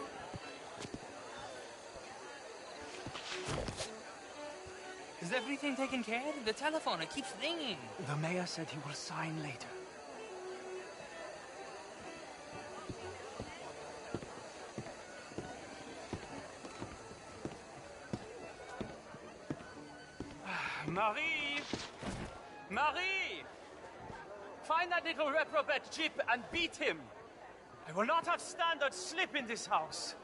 Is everything taken care of? The telephone, it keeps ringing. The mayor said he will sign later. Marie! Marie! Find that little reprobate Jip and beat him. I will not have standards slip in this house.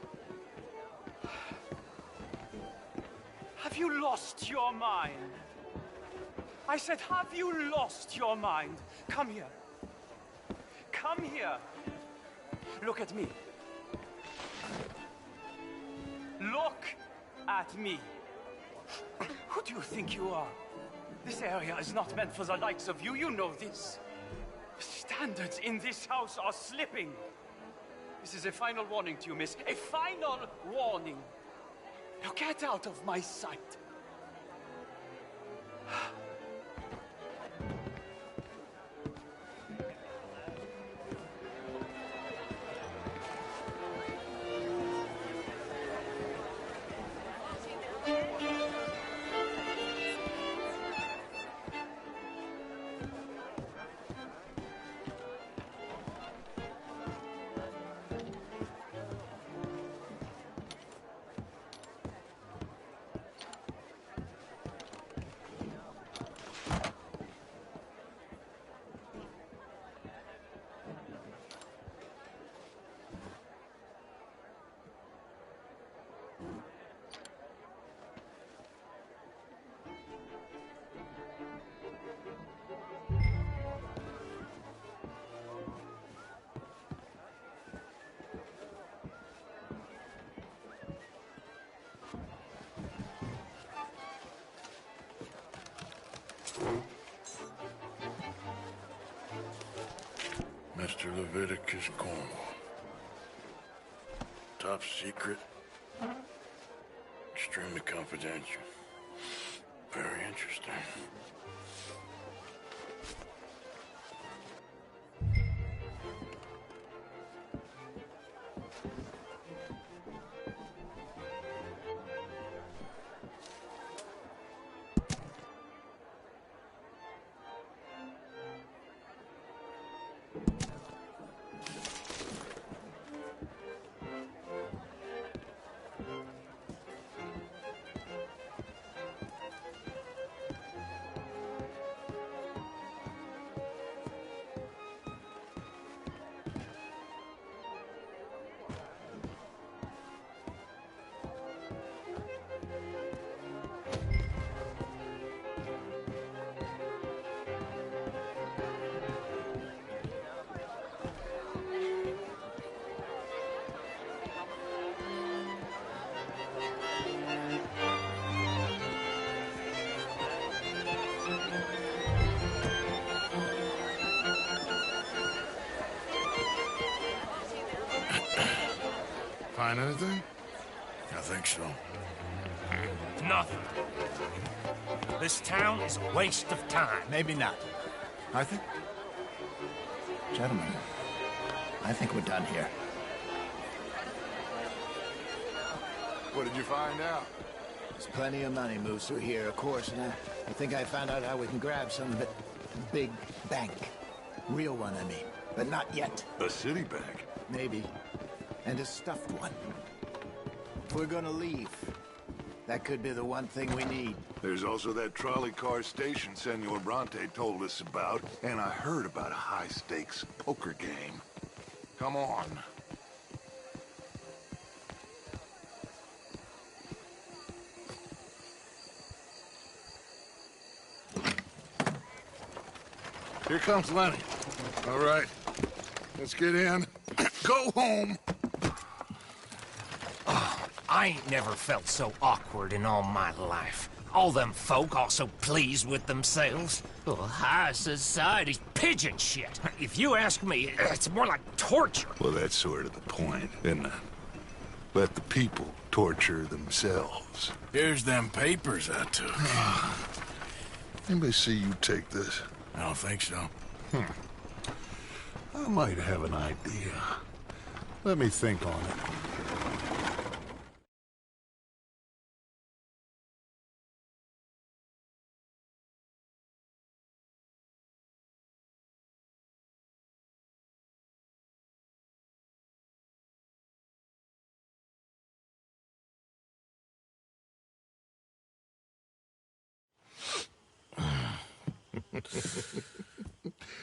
Have you lost your mind? I said, have you lost your mind? Come here. Come here. Look at me. Look at me. Who do you think you are? This area is not meant for the likes of you. You know this. The standards in this house are slipping. This is a final warning to you, miss. A final warning. Now get out of my sight. Mr. Leviticus Cornwall. Top secret. Extremely confidential. Very interesting. Find anything? I think so. Nothing. This town is a waste of time. Maybe not. Arthur? Gentlemen, I think we're done here. What did you find out? There's plenty of money moves through here, of course, and I think I found out how we can grab some of it. A big bank. Real one, I mean. But not yet. A city bank? Maybe. And a stuffed one. If we're gonna leave, that could be the one thing we need. There's also that trolley car station Senor Bronte told us about, and I heard about a high-stakes poker game. Come on. Here comes Lenny. All right, let's get in. Go home. I ain't never felt so awkward in all my life. All them folk all so pleased with themselves. Oh, high society's pigeon shit. If you ask me, it's more like torture. Well, that's sort of the point, isn't it? Let the people torture themselves. Here's them papers I took. Anybody see you take this? I don't think so. I might have an idea. Let me think on it.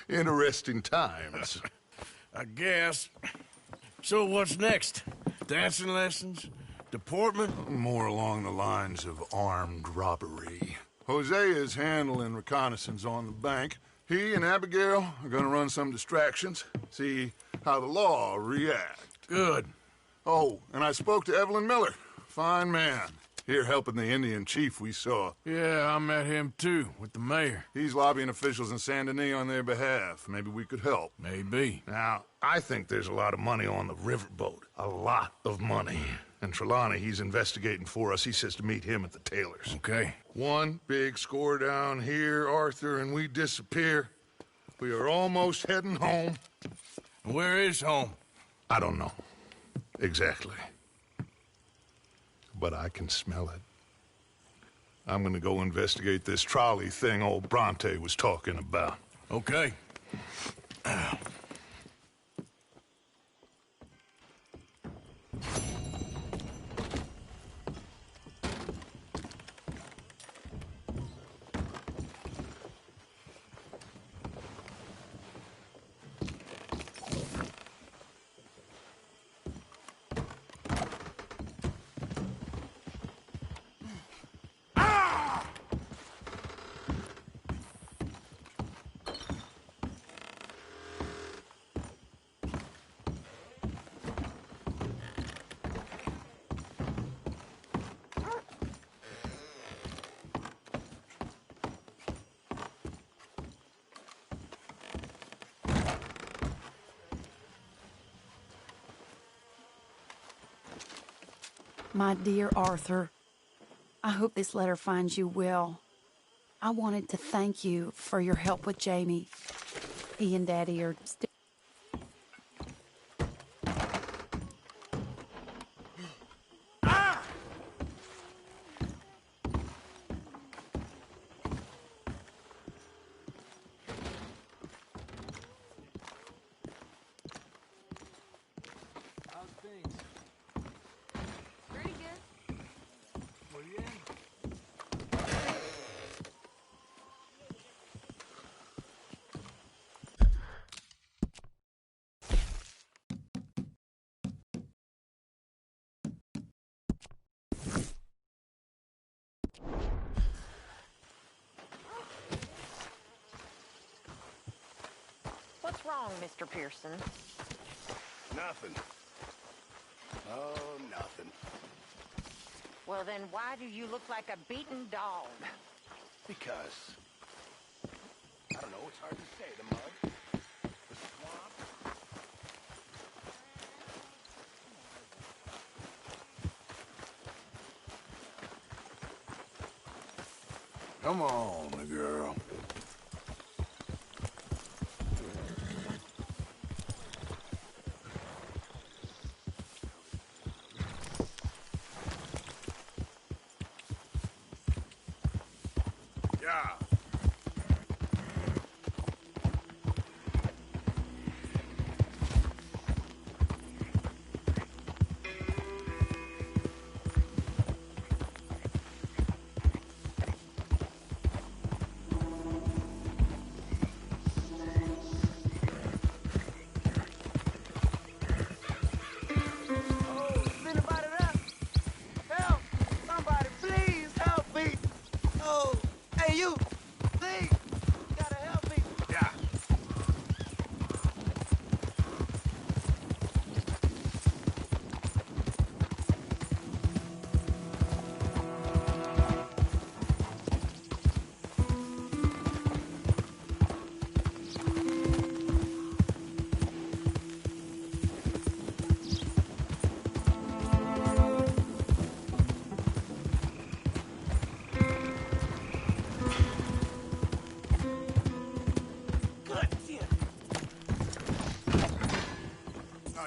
Interesting times. I guess. So what's next? Dancing lessons? Deportment? More along the lines of armed robbery. Hosea is handling reconnaissance on the bank. He and Abigail are gonna run some distractions, see how the law react. Good. Oh, and I spoke to Evelyn Miller. Fine man. Here helping the Indian chief we saw. Yeah, I met him too, with the mayor. He's lobbying officials in Saint Denis on their behalf. Maybe we could help. Maybe. Now, I think there's a lot of money on the riverboat. A lot of money. And Trelawney, he's investigating for us. He says to meet him at the Taylor's. Okay. One big score down here, Arthur, and we disappear. We are almost heading home. Where is home? I don't know. Exactly. But I can smell it. I'm gonna go investigate this trolley thing old Bronte was talking about. Okay. My dear Arthur, I hope this letter finds you well. I wanted to thank you for your help with Jamie. He and Daddy are still... What's wrong, Mr. Pearson? Nothing. Oh, nothing. Well, then why do you look like a beaten dog? Because... I don't know, it's hard to say. The mud, the swamp... Come on, girl. Yeah.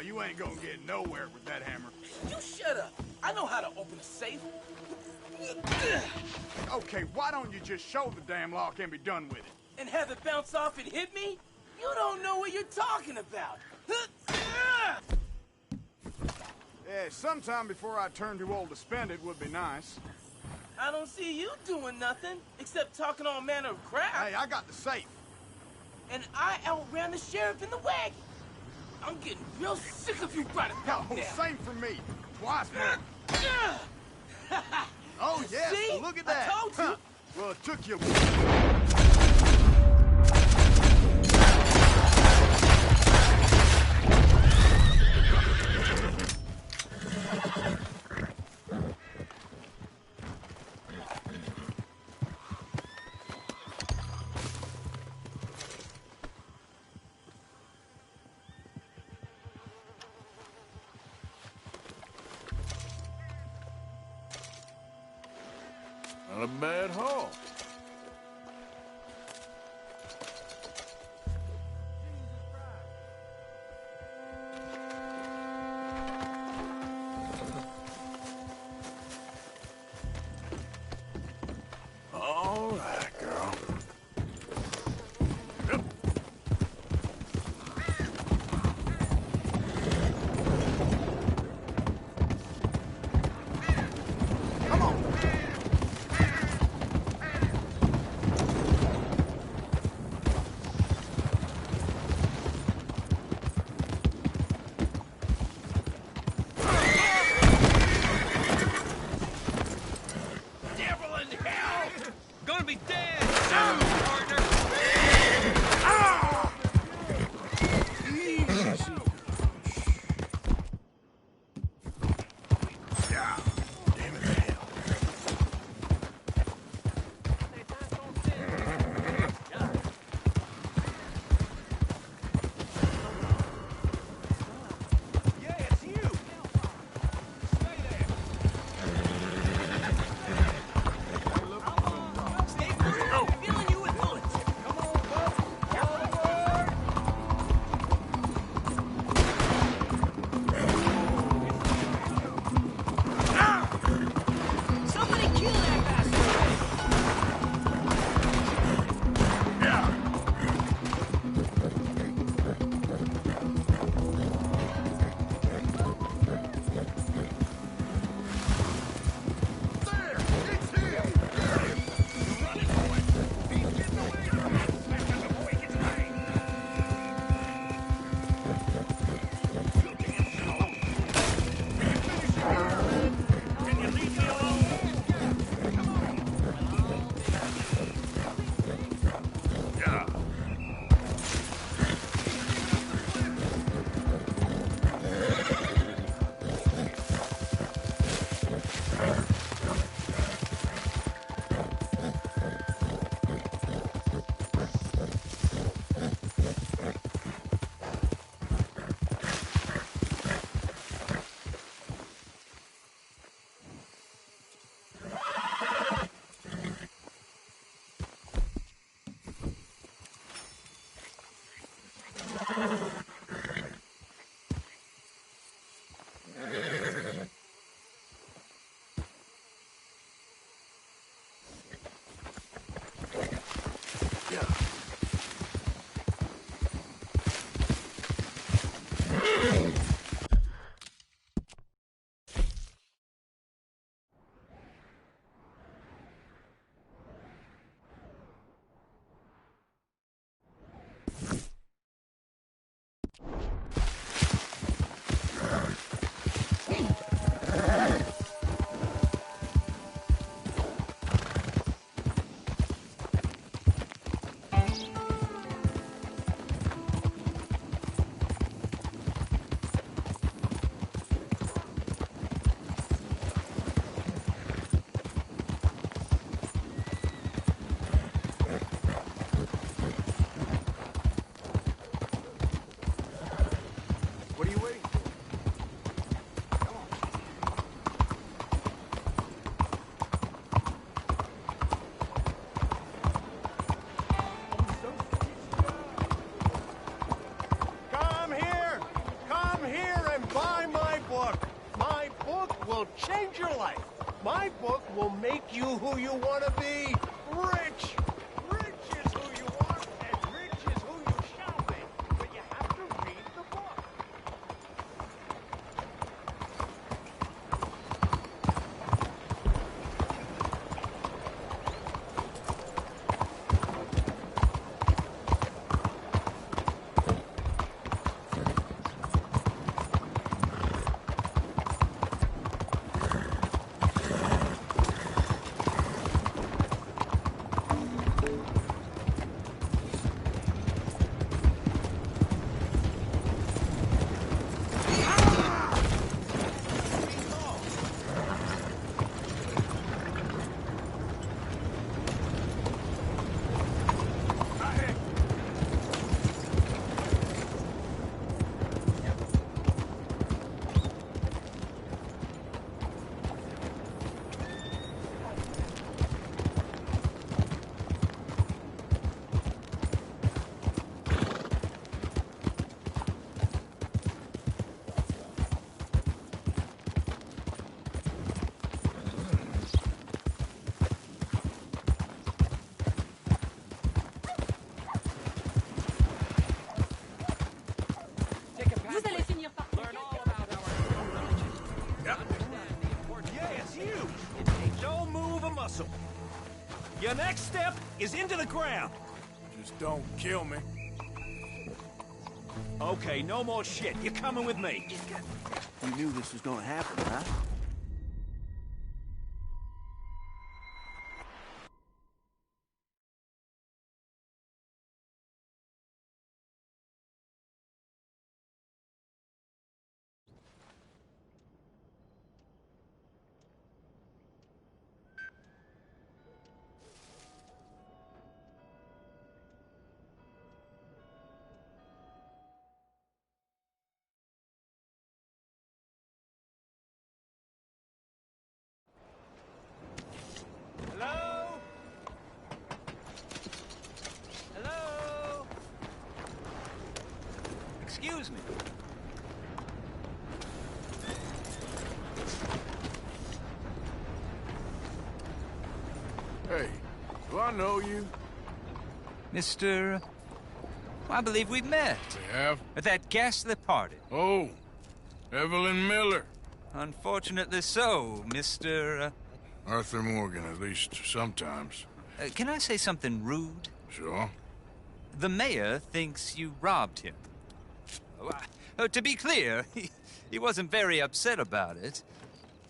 You ain't gonna get nowhere with that hammer. You shut up. I know how to open a safe. Okay, why don't you just show the damn lock and be done with it? And have it bounce off and hit me? You don't know what you're talking about. Yeah, sometime before I turn too old to spend it would be nice. I don't see you doing nothing except talking all manner of crap. Hey, I got the safe. And I outran the sheriff in the wagon. I'm getting real sick of you right about now. Same for me. Twice more. Oh, yes. See? Look at that. I told you. Huh. Well, it took you... Not a bad haul. All right, girl. Yep. Come on. life. My book will make you who you want to be. Rich! Rich is who you are, and rich is who you shall be. But you have to read the book. Vous allez finir par... Yeah, it's you. Don't move a muscle. Your next step is into the ground. Just don't kill me. Okay, no more shit. You're coming with me. You knew this was gonna happen, huh? Hello? Hello? Excuse me. Hey, do I know you? Mr. I believe we've met. We have? At that ghastly party. Oh, Evelyn Miller. Unfortunately so, Mr. Arthur Morgan, at least sometimes. Can I say something rude? Sure. The mayor thinks you robbed him. To be clear, he wasn't very upset about it.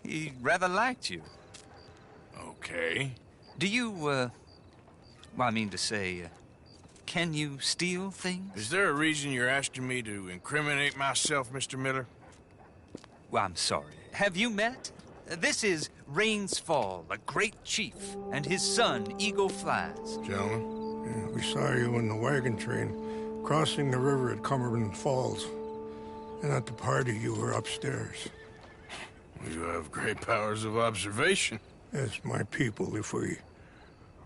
He rather liked you. Okay. Do you, well, I mean to say, can you steal things? Is there a reason you're asking me to incriminate myself, Mr. Miller? Well, I'm sorry. Have you met? This is Rains Fall, a great chief, and his son, Eagle Flies. Gentlemen? Yeah, we saw you in the wagon train crossing the river at Cumberland Falls. And at the party, you were upstairs. You have great powers of observation. Yes, my people, if we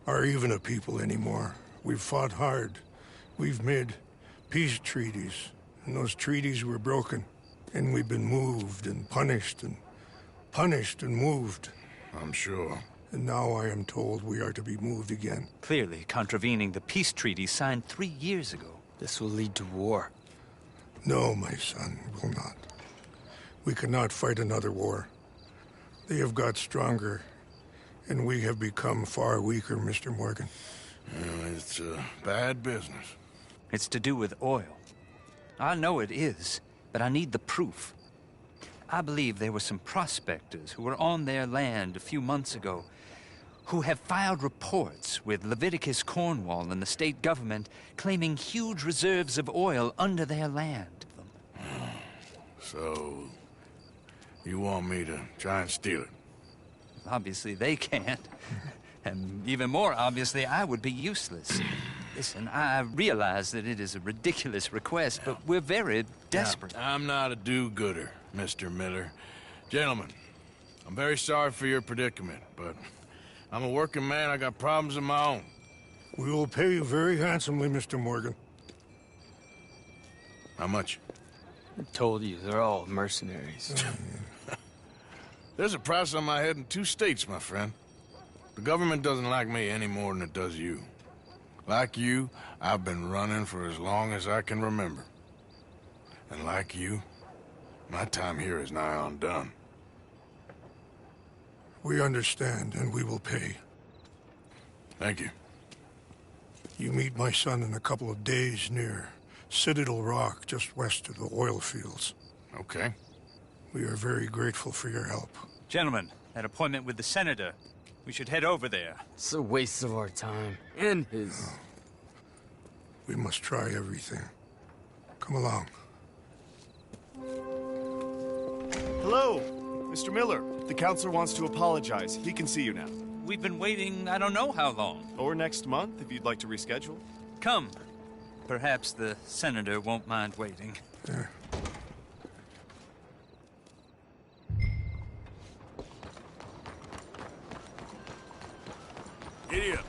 are even a people anymore. We've fought hard. We've made peace treaties, and those treaties were broken. And we've been moved and punished and moved. I'm sure. And now I am told we are to be moved again. Clearly contravening the peace treaty signed 3 years ago. This will lead to war. No, my son, it will not. We cannot fight another war. They have got stronger, and we have become far weaker, Mr. Morgan. It's bad business. It's to do with oil. I know it is, but I need the proof. I believe there were some prospectors who were on their land a few months ago who have filed reports with Leviticus Cornwall and the state government claiming huge reserves of oil under their land. So, you want me to try and steal it? Obviously they can't. And even more obviously, I would be useless. Listen, I realize that it is a ridiculous request, but we're very desperate. Now, I'm not a do-gooder, Mr. Miller. Gentlemen, I'm very sorry for your predicament, but I'm a working man. I got problems of my own. We will pay you very handsomely, Mr. Morgan. How much? I told you, they're all mercenaries. There's a price on my head in 2 states, my friend. The government doesn't like me any more than it does you. Like you, I've been running for as long as I can remember. And like you, my time here is nigh on done. We understand, and we will pay. Thank you. You meet my son in a couple of days near Citadel Rock, just west of the oil fields. Okay. We are very grateful for your help. Gentlemen, that appointment with the senator. We should head over there. It's a waste of our time. And his. We must try everything. Come along. Hello, Mr. Miller. The counselor wants to apologize. He can see you now. We've been waiting I don't know how long. Or next month, if you'd like to reschedule. Come. Perhaps the senator won't mind waiting. Yeah. Giddy up.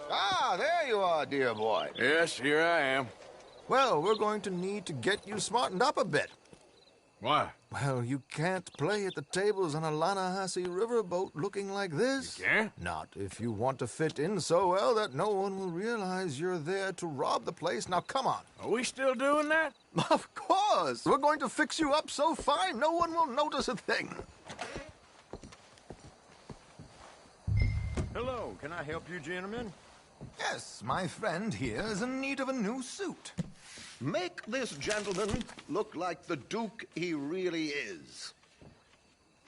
Ah, there you are, dear boy. Yes, here I am. Well, we're going to need to get you smartened up a bit. Why? Well, you can't play at the tables on a Lannahechee riverboat looking like this. You can't? Not if you want to fit in so well that no one will realize you're there to rob the place. Now, come on. Are we still doing that? Of course. We're going to fix you up so fine no one will notice a thing. Hello, can I help you, gentlemen? Yes, my friend here is in need of a new suit. Make this gentleman look like the Duke he really is.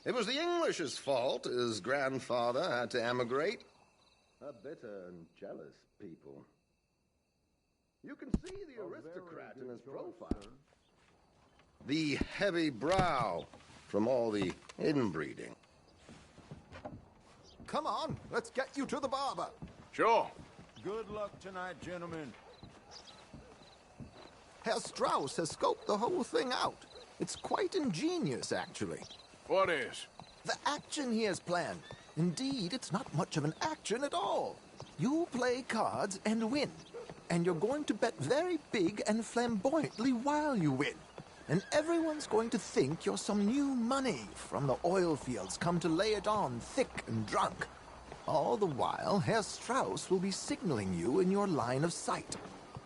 It was the English's fault his grandfather had to emigrate. A bitter and jealous people. You can see the aristocrat in his profile. The heavy brow from all the inbreeding. Come on, let's get you to the barber. Sure. Good luck tonight, gentlemen. Herr Strauss has scoped the whole thing out. It's quite ingenious, actually. What is? The action he has planned. Indeed, it's not much of an action at all. You play cards and win. And you're going to bet very big and flamboyantly while you win. And everyone's going to think you're some new money from the oil fields come to lay it on thick and drunk. All the while, Herr Strauss will be signaling you in your line of sight.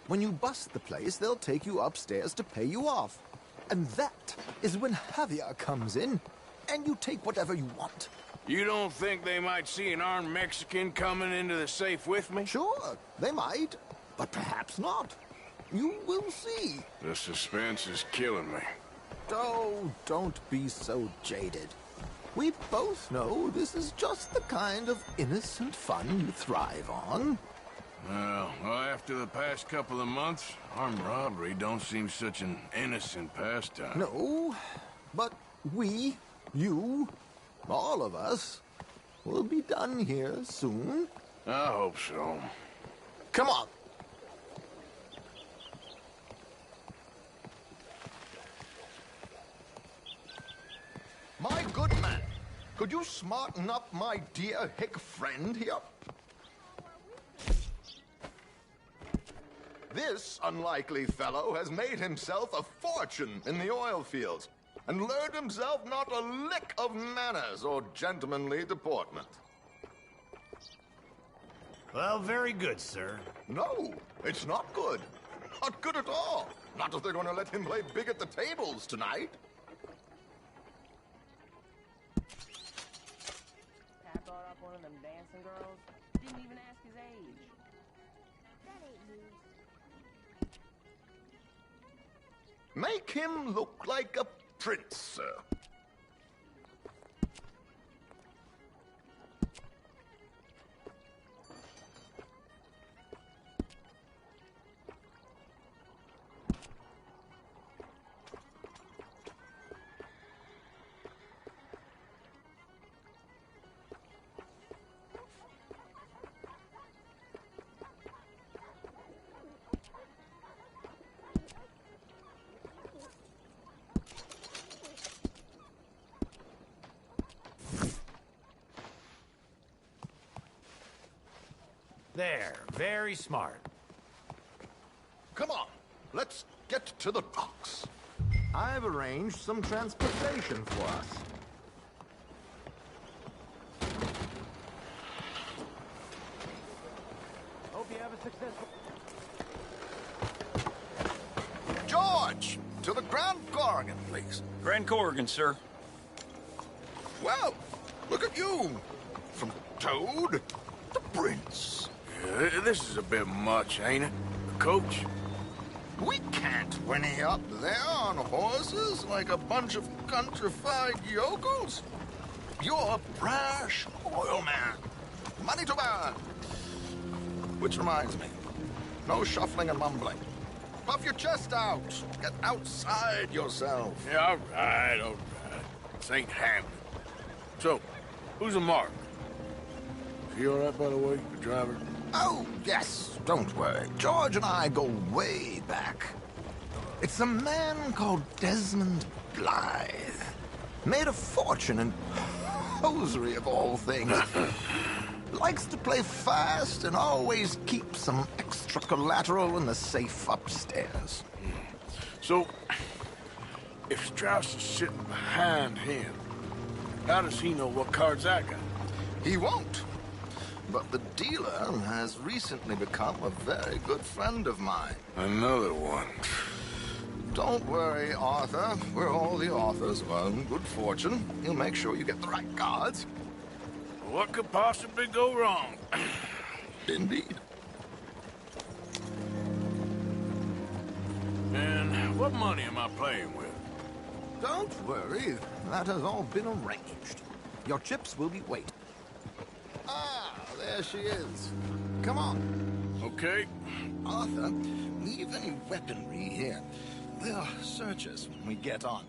When you bust the place, they'll take you upstairs to pay you off. And that is when Javier comes in, and you take whatever you want. You don't think they might see an armed Mexican coming into the safe with me? Sure, they might, but perhaps not. You will see. The suspense is killing me. Oh, don't be so jaded. We both know this is just the kind of innocent fun you thrive on. Well, after the past couple of months, armed robbery don't seem such an innocent pastime. No, but we, you, all of us, will be done here soon. I hope so. Come on. My good man, could you smarten up my dear hick friend here? This unlikely fellow has made himself a fortune in the oil fields and learned himself not a lick of manners or gentlemanly deportment. Well, very good, sir. No, it's not good. Not good at all. Not if they're going to let him play big at the tables tonight. Pat brought up one of them dancing girls. Didn't even ask his age. That ain't news. Make him look like a prince, sir. There, very smart. Come on, let's get to the docks. I've arranged some transportation for us. Hope you have a successful... George, to the Grand Corrigan, please. Grand Corrigan, sir. Well, look at you. From Toad to Prince. Yeah, this is a bit much, ain't it? Coach? We can't whinny up there on horses like a bunch of countrified yokels. You're a brash oil man. Money to burn. Which reminds me, no shuffling and mumbling. Puff your chest out. Get outside yourself. Yeah, all right, all right. This ain't Hamlet. So, who's a mark? Is he all right, by the way, the driver? Oh, yes, don't worry. George and I go way back. It's a man called Desmond Blythe. Made a fortune in hosiery of all things. Likes to play fast and always keeps some extra collateral in the safe upstairs. So, if Strauss is sitting behind him, how does he know what cards I got? He won't. But the dealer has recently become a very good friend of mine. Another one. Don't worry, Arthur. We're all the authors of our own good fortune. He'll make sure you get the right cards. What could possibly go wrong? Indeed. And what money am I playing with? Don't worry. That has all been arranged. Your chips will be waiting. Ah, there she is. Come on. Okay. Arthur, leave any weaponry here. They'll search us when we get on.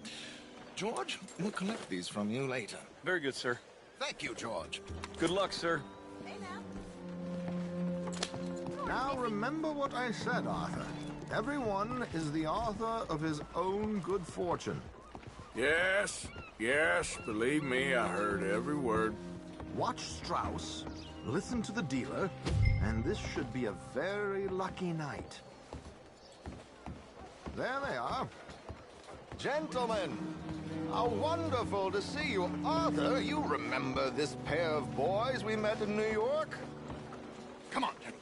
George, we'll collect these from you later. Very good, sir. Thank you, George. Good luck, sir. Now remember what I said, Arthur. Everyone is the author of his own good fortune. Yes, yes, believe me, I heard every word. Watch Strauss, listen to the dealer, and this should be a very lucky night. There they are. Gentlemen, how wonderful to see you. Arthur, you remember this pair of boys we met in New York? Come on, gentlemen.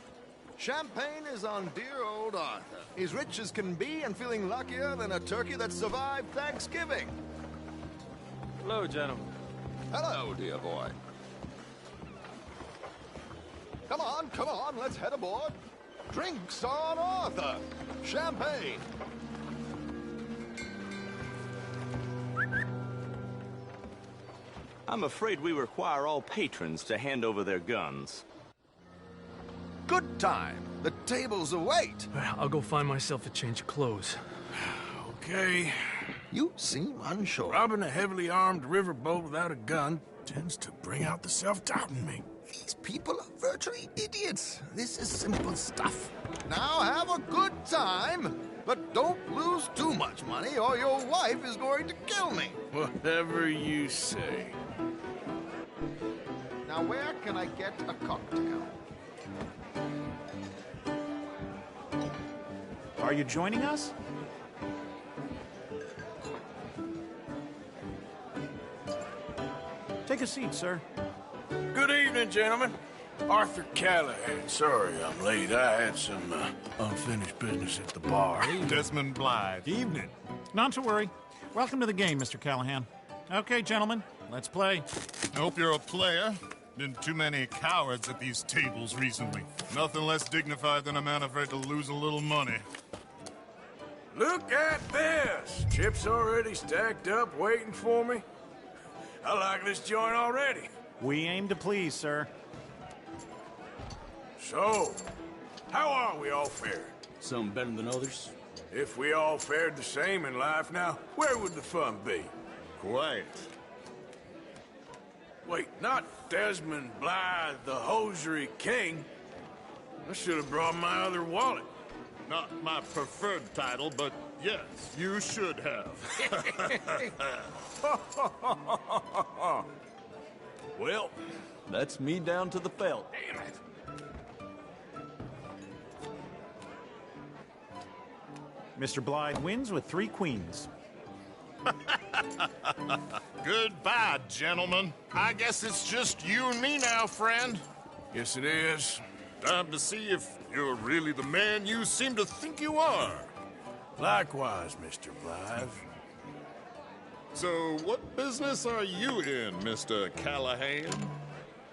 Champagne is on dear old Arthur. He's rich as can be and feeling luckier than a turkey that survived Thanksgiving. Hello, gentlemen. Hello, dear boy. Come on, let's head aboard. Drinks on Arthur. Champagne. I'm afraid we require all patrons to hand over their guns. Good time. The tables await. I'll go find myself a change of clothes. Okay. You seem unsure. Robbing a heavily armed riverboat without a gun tends to bring out the self-doubt in me. These people are virtually idiots. This is simple stuff. Now have a good time, but don't lose too much money or your wife is going to kill me. Whatever you say. Now where can I get a cocktail? Are you joining us? Take a seat, sir. Good evening, gentlemen. Arthur Callahan. Sorry I'm late. I had some unfinished business at the bar. Desmond Blythe. Evening. Not to worry. Welcome to the game, Mr. Callahan. Okay, gentlemen, let's play. I hope you're a player. Been too many cowards at these tables recently. Nothing less dignified than a man afraid to lose a little money. Look at this! Chips already stacked up, waiting for me. I like this joint already. We aim to please, sir. So, how are we all fared? Some better than others. If we all fared the same in life now, where would the fun be? Quiet. Wait, not Desmond Blythe, the hosiery king. I should have brought my other wallet. Not my preferred title, but yes, you should have. Well, that's me down to the felt. Damn it. Mr. Blythe wins with 3 queens. Goodbye, gentlemen. I guess it's just you and me now, friend. Yes, it is. Time to see if you're really the man you seem to think you are. Likewise, Mr. Blythe. So, what business are you in, Mr. Callahan?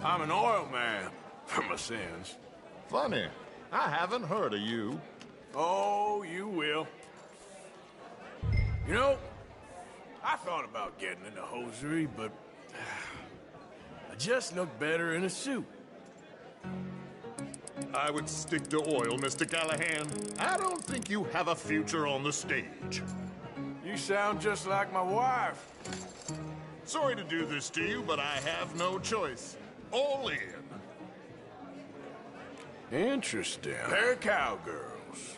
I'm an oil man, for my sins. Funny. I haven't heard of you. Oh, you will. You know, I thought about getting into hosiery, but I just look better in a suit. I would stick to oil, Mr. Callahan. I don't think you have a future on the stage. You sound just like my wife. Sorry to do this to you, but I have no choice. All in. Interesting. They're cowgirls.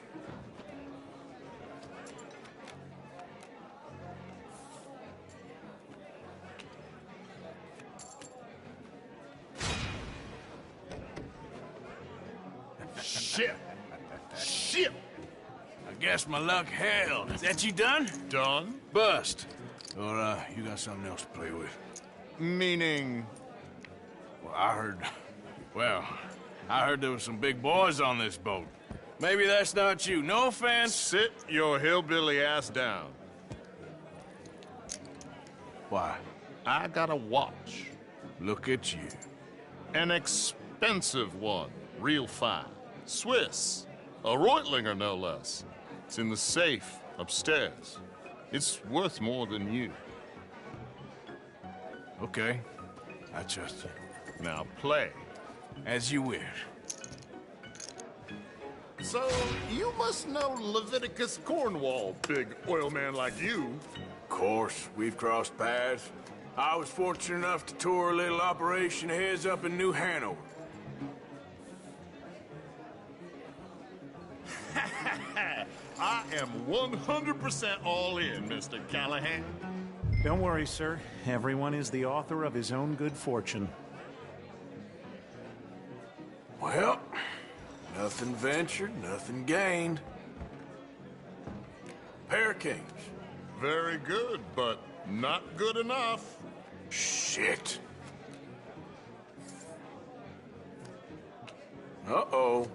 Shit! Shit! I guess my luck held. Is that you done? Done? Bust. Or, you got something else to play with? Meaning? Well, I heard there was some big boys on this boat. Maybe that's not you. No offense. Sit your hillbilly ass down. Why? I got a watch. Look at you. An expensive one. Real fine. Swiss. A Reutlinger, no less. It's in the safe upstairs. It's worth more than you. Okay. I trust you. Now play. As you wish. So, you must know Leviticus Cornwall, big oil man like you. Of course, we've crossed paths. I was fortunate enough to tour a little operation of his up in New Hanover. I am 100% all in, Mr. Callahan. Don't worry, sir. Everyone is the author of his own good fortune. Well, nothing ventured, nothing gained. Pair of kings. Very good, but not good enough. Shit. Uh-oh.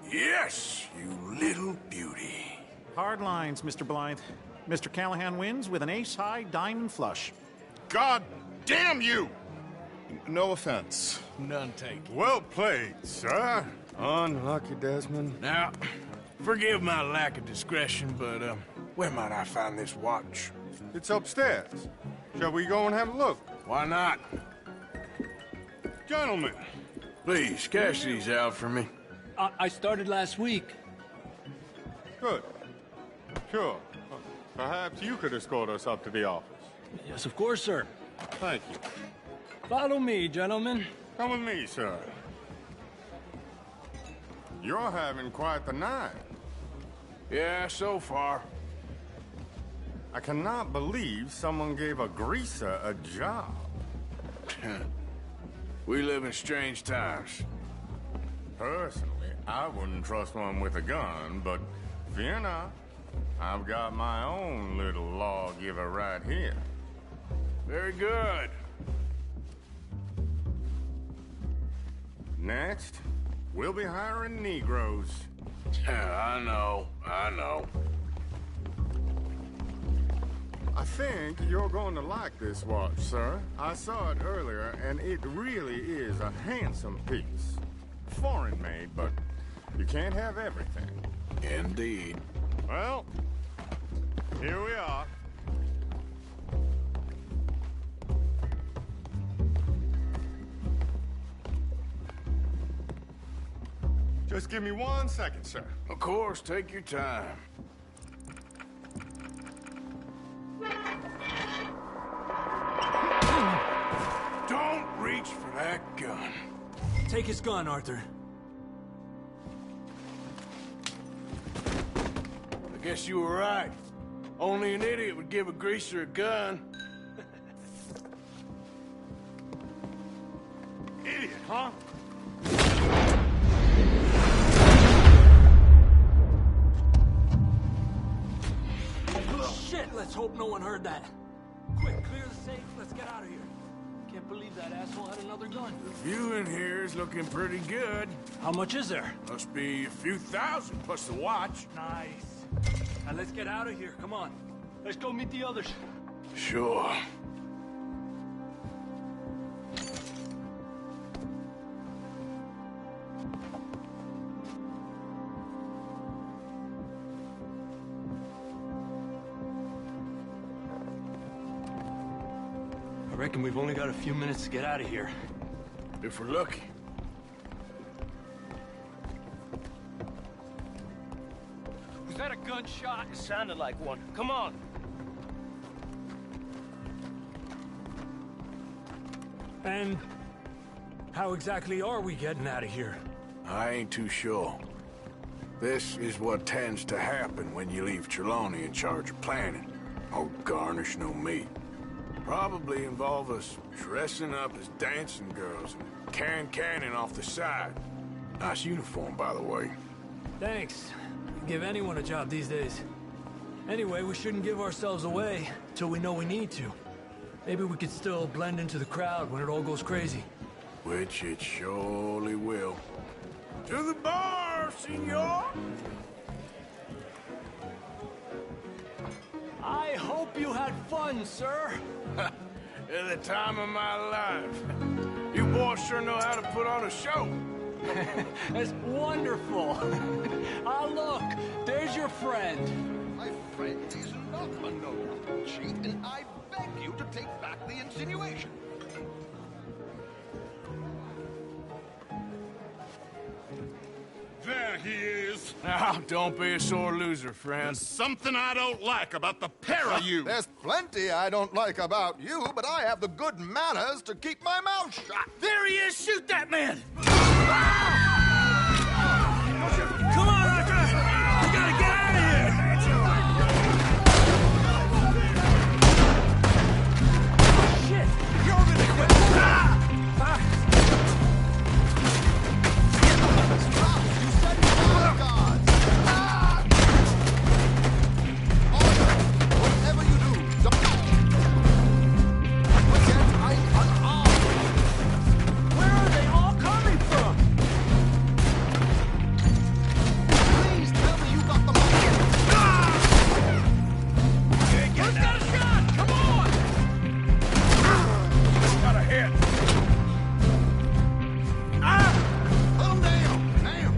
Yes, you little beauty. Hard lines, Mr. Blythe. Mr. Callahan wins with an ace-high diamond flush. God damn you! No offense. None taken. Well played, sir. Unlucky, Desmond. Now, forgive my lack of discretion, but, where might I find this watch? It's upstairs. Shall we go and have a look? Why not? Gentlemen. Please, cash these out for me. I started last week. Good. Sure. Perhaps you could escort us up to the office. Yes, of course, sir. Thank you. Follow me, gentlemen. Come with me, sir. You're having quite the night. Yeah, so far. I cannot believe someone gave a greaser a job. We live in strange times. Personally, I wouldn't trust one with a gun, but fear not. I've got my own little lawgiver right here. Very good. Next, we'll be hiring Negroes. I know. I think you're going to like this watch, sir. I saw it earlier, and it really is a handsome piece. Foreign made, but you can't have everything. Indeed. Well, here we are. Just give me 1 second, sir. Of course, take your time. Don't reach for that gun. Take his gun, Arthur. I guess you were right. Only an idiot would give a greaser a gun. Idiot, huh? Shit, let's hope no one heard that. Quick, clear the safe. Let's get out of here. Can't believe that asshole had another gun. The view in here is looking pretty good. How much is there? Must be a few thousand plus the watch. Nice. Now let's get out of here. Come on. Let's go meet the others. Sure. I reckon we've only got a few minutes to get out of here. If we're lucky. Was that a gunshot? It sounded like one. Come on. And how exactly are we getting out of here? I ain't too sure. This is what tends to happen when you leave Trelawney in charge of planning. Oh, garnish no meat. Probably involve us dressing up as dancing girls and canning off the side. Nice uniform, by the way. Thanks. Give anyone a job these days. Anyway, we shouldn't give ourselves away till we know we need to. Maybe we could still blend into the crowd when it all goes crazy. Which it surely will. To the bar, senor! I hope you had fun, sir. At the time of my life. You boys sure know how to put on a show. That's wonderful. Ah, look, there's your friend. My friend is not a no cheat, and I beg you to take back the insinuation. There he is. Now, don't be a sore loser, friend. There's something I don't like about the pair of you. There's plenty I don't like about you, but I have the good manners to keep my mouth shut. There he is! Shoot that man! Come on, Arthur! We gotta get out of here! Shit! You're really quick! Whatever you do, don't... Pretend I'm unarmed. Where are they all coming from? Please tell me you got the money. Who's got a shot? Come on! Got a hit. Oh, damn! Damn!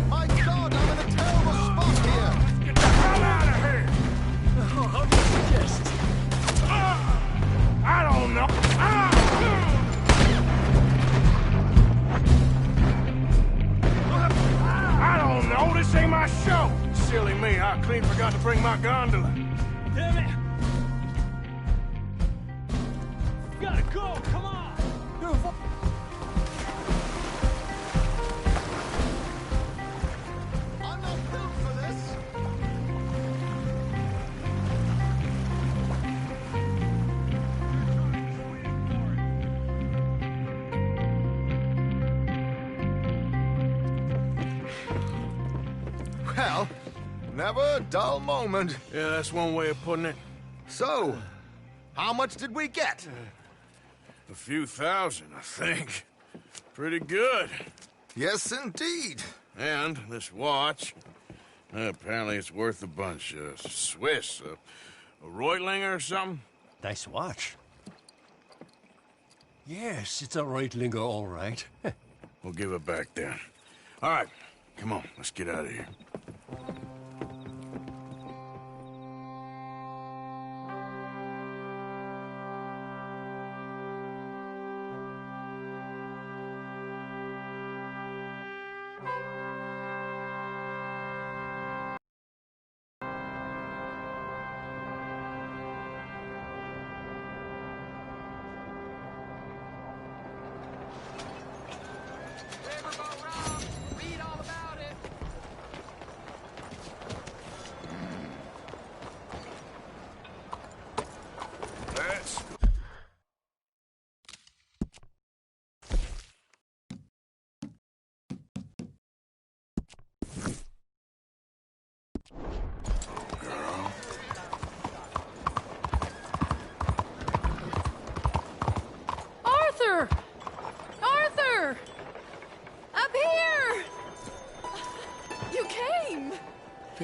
My God, I'm in a terrible spot here. Get the hell out of here! How do you suggest? I don't know. I don't know. This ain't my show. Silly me. I clean forgot to bring my gondola. Damn it! Gotta go! Come on! I'm not built for this. Well, never a dull moment. Yeah, that's one way of putting it. So, how much did we get? A few thousand, I think. Pretty good. Yes, indeed. And this watch, apparently it's worth a bunch. Swiss, a Reutlinger or something? Nice watch. Yes, it's a Reutlinger, all right. We'll give it back then. All right, come on, let's get out of here.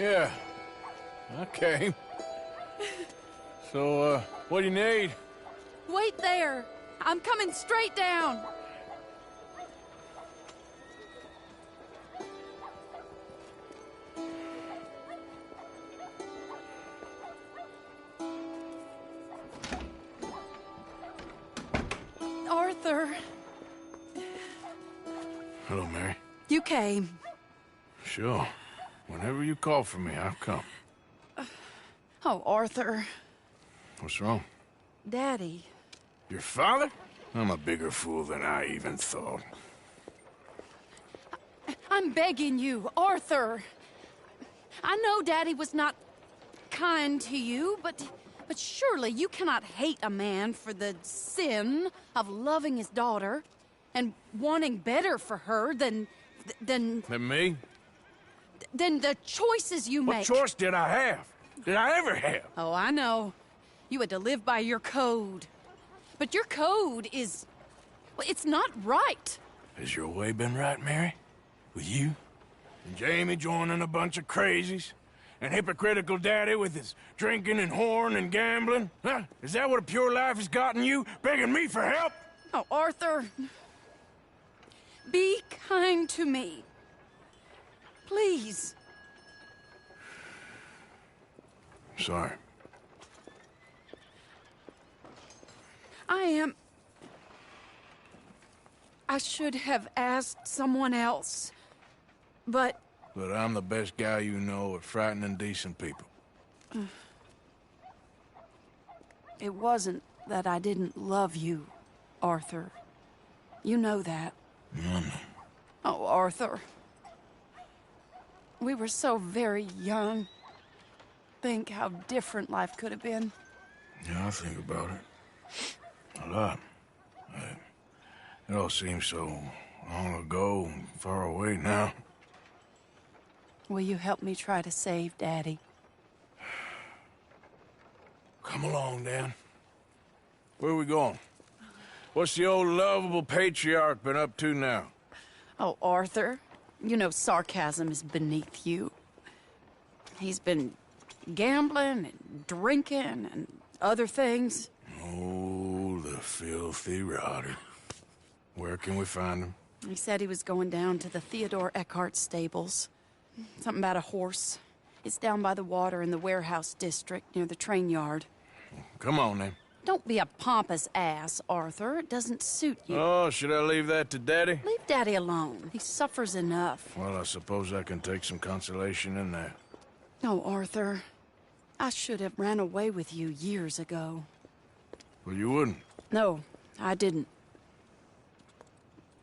Yeah, I came. So, what do you need? Wait there. I'm coming straight down. Arthur. Hello, Mary. You came. Sure. Whenever you call for me, I'll come. Oh, Arthur. What's wrong? Daddy. Your father? I'm a bigger fool than I even thought. I'm begging you, Arthur. I know Daddy was not kind to you, but surely you cannot hate a man for the sin of loving his daughter and wanting better for her than Than me? than the choices you What make. choice did I have? Did I ever have? Oh, I know. You had to live by your code. But your code is... well, it's not right. Has your way been right, Mary? With you? And Jamie joining a bunch of crazies? And hypocritical daddy with his drinking and whoring and gambling? Huh? Is that what a pure life has gotten you? Begging me for help? Oh, Arthur. Be kind to me. Please. Sorry. I should have asked someone else, but... But I'm the best guy you know at frightening decent people. It wasn't that I didn't love you, Arthur. You know that. Oh, Arthur. We were so very young. Think how different life could have been. Yeah, I think about it. A lot. It all seems so long ago and far away now. Will you help me try to save Daddy? Come along, Dan. Where are we going? What's the old lovable patriarch been up to now? Oh, Arthur, you know sarcasm is beneath you. He's been gambling and drinking and other things. Oh, the filthy rotter. Where can we find him? He said he was going down to the Theodore Eckhart stables. Something about a horse. It's down by the water in the warehouse district near the train yard. Come on, then. Don't be a pompous ass, Arthur. It doesn't suit you. Oh, should I leave that to Daddy? Leave Daddy alone. He suffers enough. Well, I suppose I can take some consolation in that. No, Arthur. I should have ran away with you years ago. Well, you wouldn't. No, I didn't.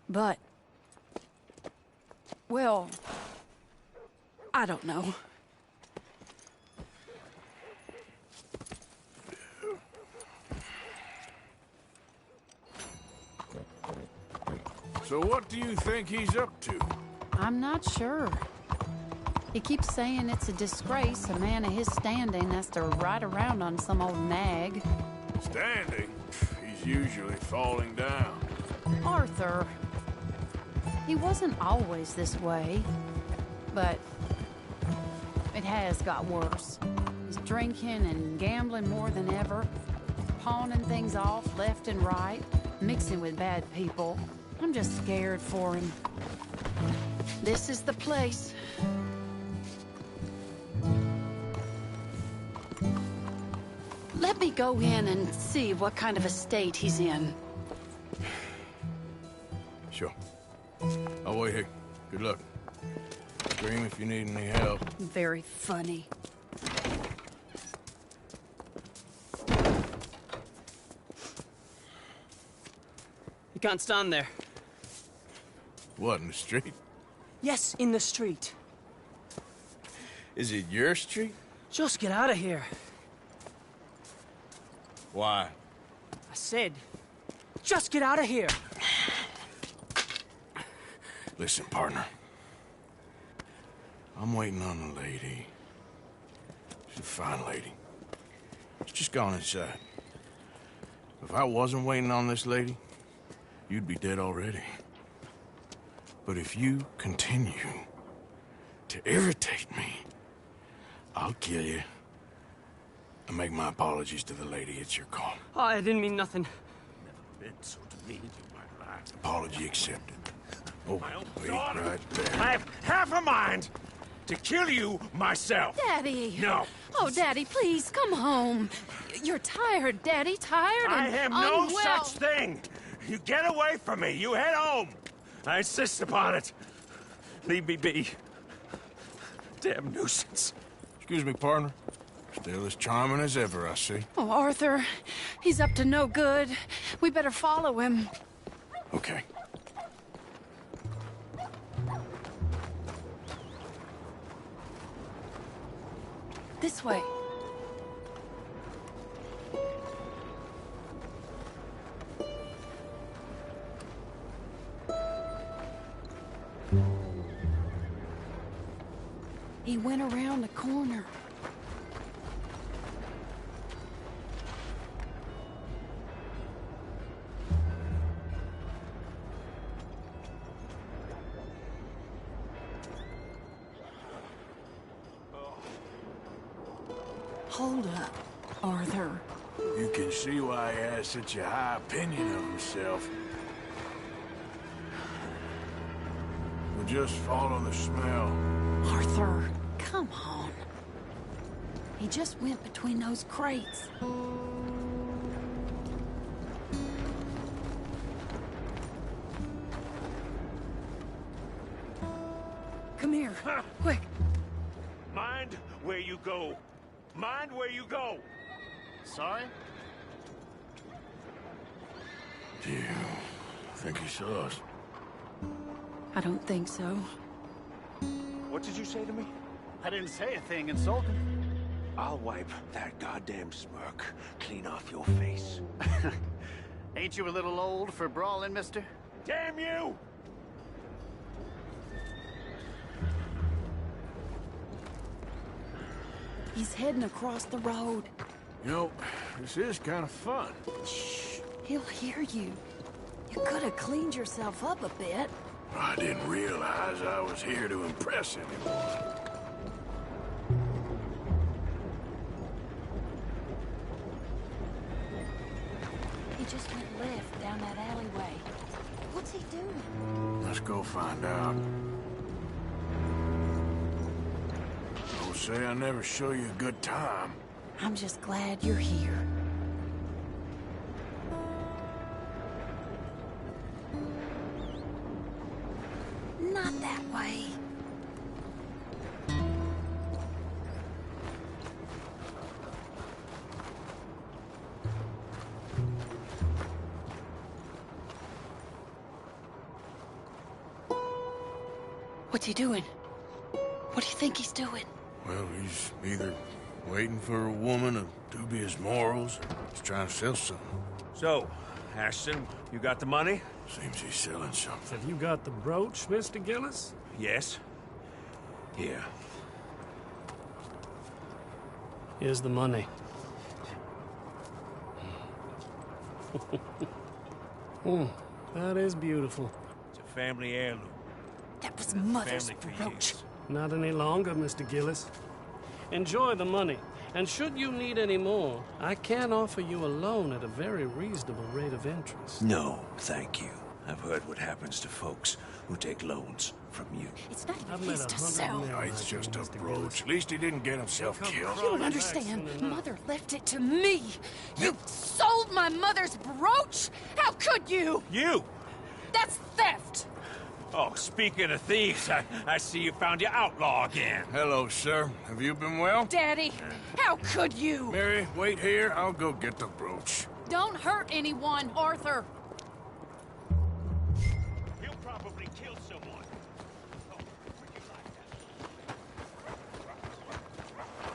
But... well... I don't know. So what do you think he's up to? I'm not sure. He keeps saying it's a disgrace a man of his standing has to ride around on some old nag. Standing? He's usually falling down. Arthur. He wasn't always this way, but it has got worse. He's drinking and gambling more than ever, pawning things off left and right, mixing with bad people. I'm just scared for him. This is the place. Let me go in and see what kind of a state he's in. Sure. I'll wait here. Good luck. Scream if you need any help. Very funny. You can't stand there. What, in the street? Yes, in the street. Is it your street? Just get out of here. Why? I said, just get out of here. Listen, partner. I'm waiting on a lady. She's a fine lady. She's just gone inside. If I wasn't waiting on this lady, you'd be dead already. But if you continue to irritate me, I'll kill you. I make my apologies to the lady. It's your call. Oh, I didn't mean nothing. Never been so demeaned in my life. Apology accepted. Oh, wait right there. I have half a mind to kill you myself. Daddy! No. Oh, Daddy, please, come home. You're tired, Daddy, tired and I have no unwell. such thing. You get away from me. You head home. I insist upon it. Leave me be. Damn nuisance. Excuse me, partner. Still as charming as ever, I see. Oh, Arthur, he's up to no good. We better follow him. Okay. This way. He went around the corner. Hold up, Arthur. You can see why he has such a high opinion of himself. We'll just follow the smell. Arthur, come on. He just went between those crates. Come here, quick. Mind where you go. Mind where you go. Sorry? Do you think he saw us? I don't think so. What did you say to me? I didn't say a thing insulting. I'll wipe that goddamn smirk clean off your face. Ain't you a little old for brawling, mister? Damn you! He's heading across the road. You know, this is kind of fun. Shh, he'll hear you. You could have cleaned yourself up a bit. I didn't realize I was here to impress anyone. He just went left down that alleyway. What's he doing? Let's go find out. Don't say I never show you a good time. I'm just glad you're here. Not that way. What's he doing? What do you think he's doing? Well, he's either waiting for a woman of dubious morals, or he's trying to sell something. So, Ashton, you got the money? Seems he's selling something. Have you got the brooch, Mr. Gillis? Yes. Here. Here's the money. That is beautiful. It's a family heirloom. That was Mother's Family brooch. Not any longer, Mr. Gillis. Enjoy the money. And should you need any more, I can offer you a loan at a very reasonable rate of interest. No, thank you. I've heard what happens to folks who take loans from you. It's not I've even met his to 100 sell. men No, it's like just you, a Mr. brooch. Gillis. At least he didn't get himself killed. You don't understand. Mother left it to me. You sold my mother's brooch? How could you? You! That's theft. Oh, speaking of thieves, I see you found your outlaw again. Hello, sir. Have you been well? Daddy, how could you? Mary, wait here. I'll go get the brooch. Don't hurt anyone, Arthur. He'll probably kill someone.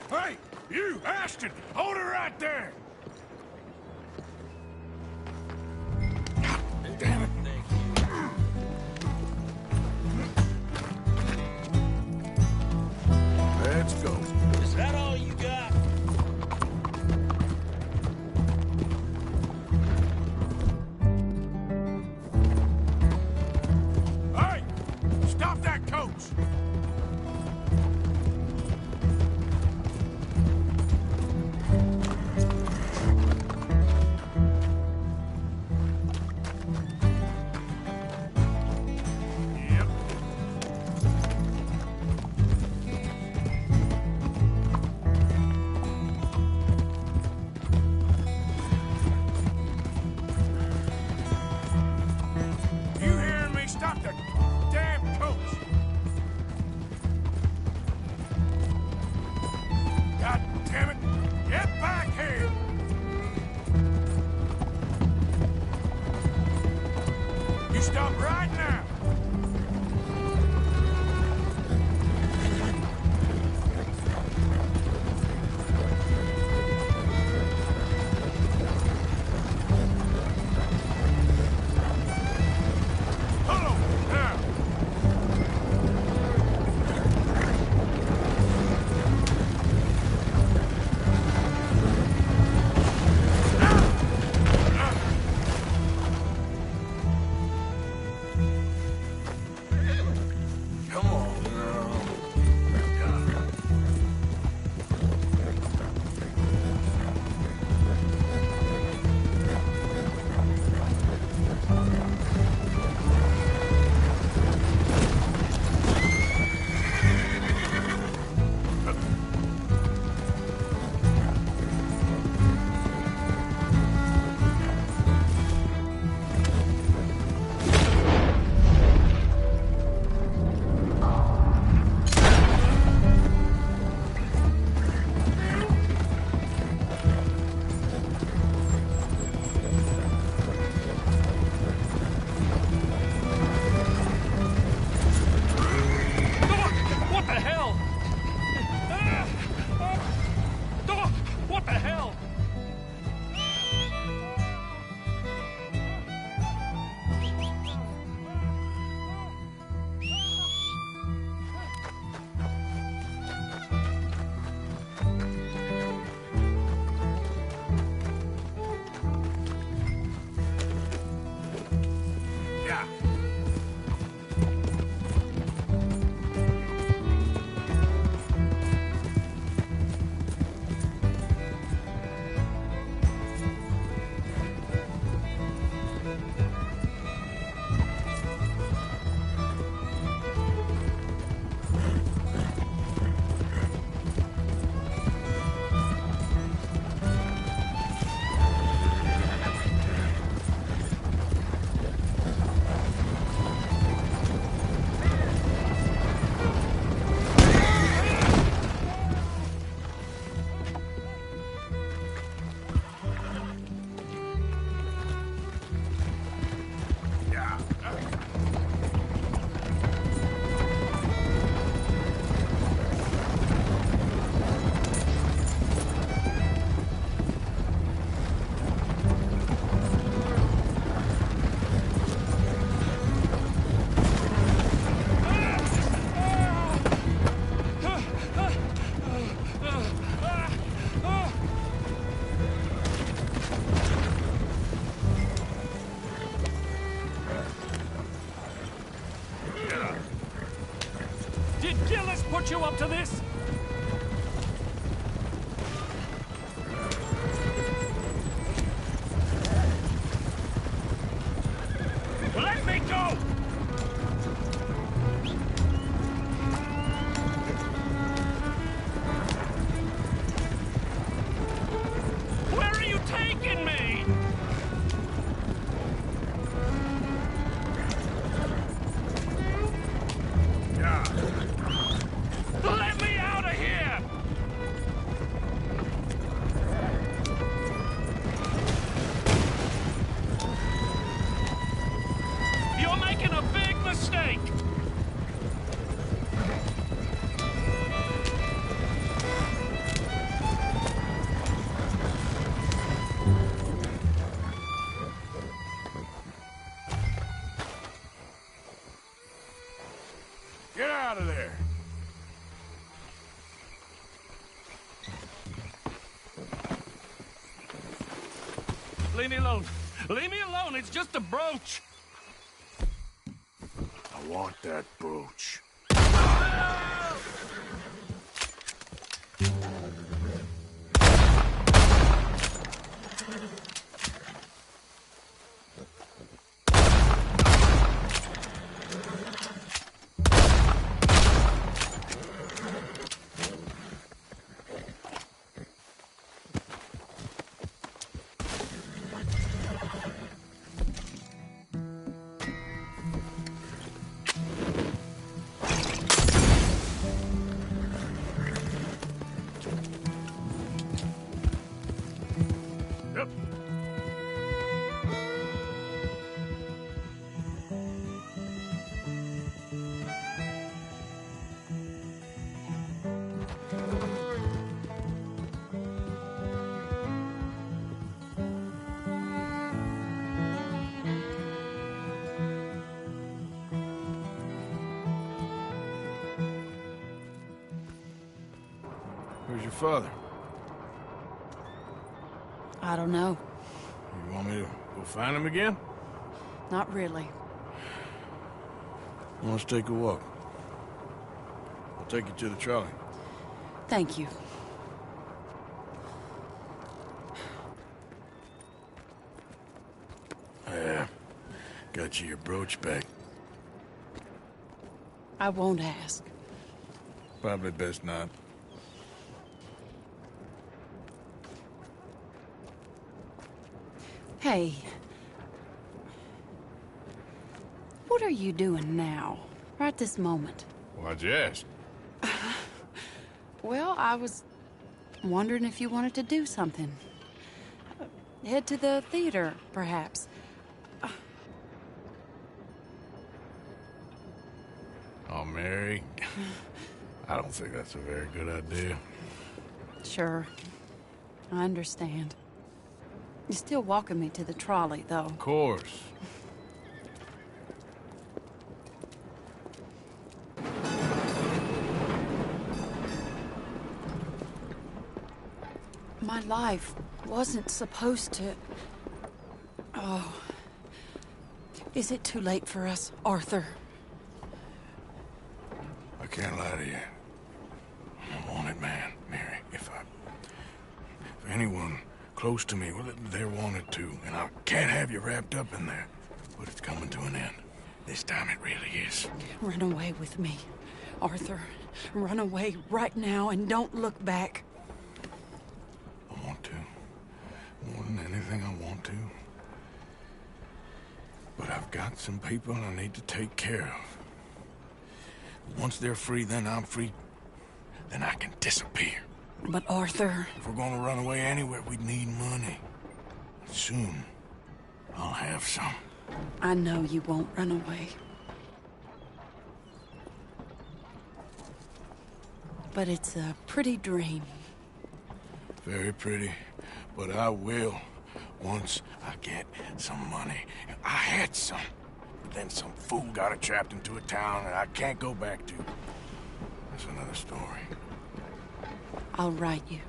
Hey, you, Ashton! Hold her right there! Damn it. Let's go. Is that all you got? Hey! Stop that coach! to this? Let me go! Where are you taking me? Let me out of here! You're making a big mistake! Get out of there! Leave me alone. Leave me alone. It's just a brooch. I want that brooch. Where's your father? I don't know. You want me to go find him again? Not really. Let's take a walk. I'll take you to the trolley. Thank you. Yeah. Got you your brooch back. I won't ask. Probably best not. Hey. What are you doing now? Right this moment? Why'd you ask? Well, I was wondering if you wanted to do something. Head to the theater, perhaps. Oh, Mary. I don't think that's a very good idea. Sure. I understand. You're still walking me to the trolley, though. Of course. My life wasn't supposed to... Oh. Is it too late for us, Arthur? I can't lie to you. I'm a wanted man, Mary. If anyone close to me, well, they're wanted too. And I can't have you wrapped up in there. But it's coming to an end. This time it really is. Run away with me, Arthur. Run away right now and don't look back. I want to. More than anything, I want to. But I've got some people I need to take care of. Once they're free, then I'm free. Then I can disappear. But Arthur... If we're gonna run away anywhere, we need money. Soon, I'll have some. I know you won't run away. But it's a pretty dream. Very pretty. But I will, once I get some money. I had some. But then some fool got it trapped into a town that I can't go back to. That's another story. I'll write you.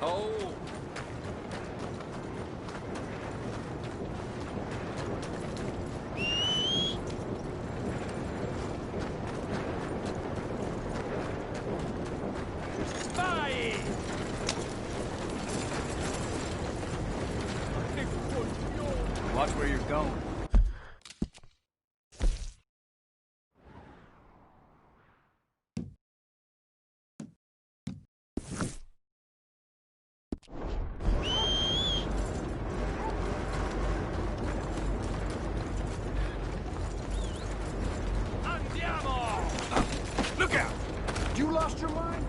Oh. Watch where you're going. Look out! You lost your mind?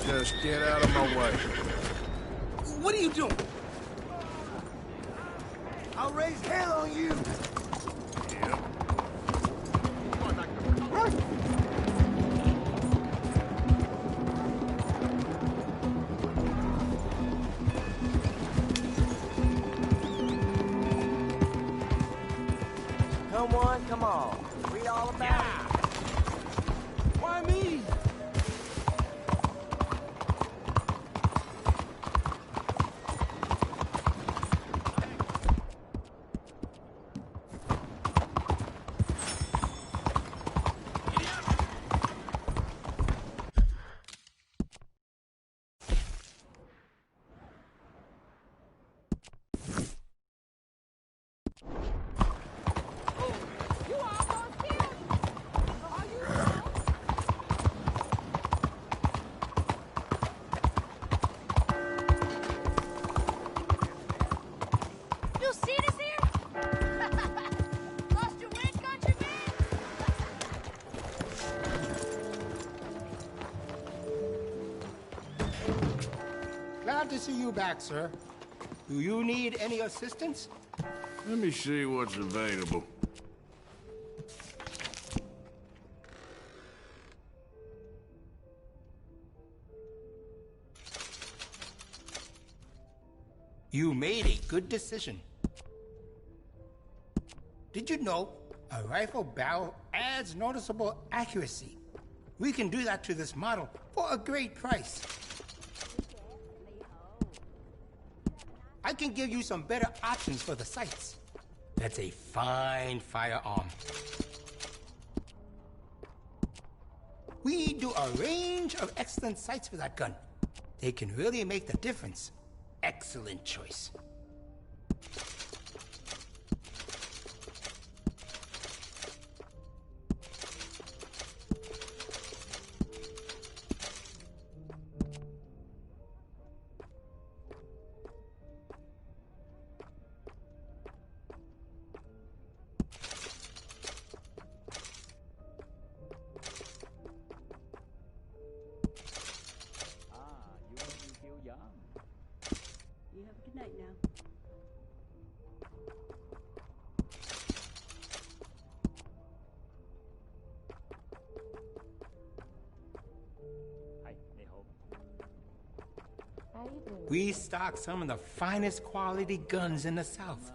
Just get out of my way. What are you doing? I'll raise hell on you! Come on. Read all about it. Why me? Glad to see you back, sir. Do you need any assistance? Let me see what's available. You made a good decision. Did you know a rifle barrel adds noticeable accuracy? We can do that to this model for a great price. I can give you some better options for the sights. That's a fine firearm. We do a range of excellent sights for that gun. They can really make the difference. Excellent choice. You have a good night now. We stock some of the finest quality guns in the South.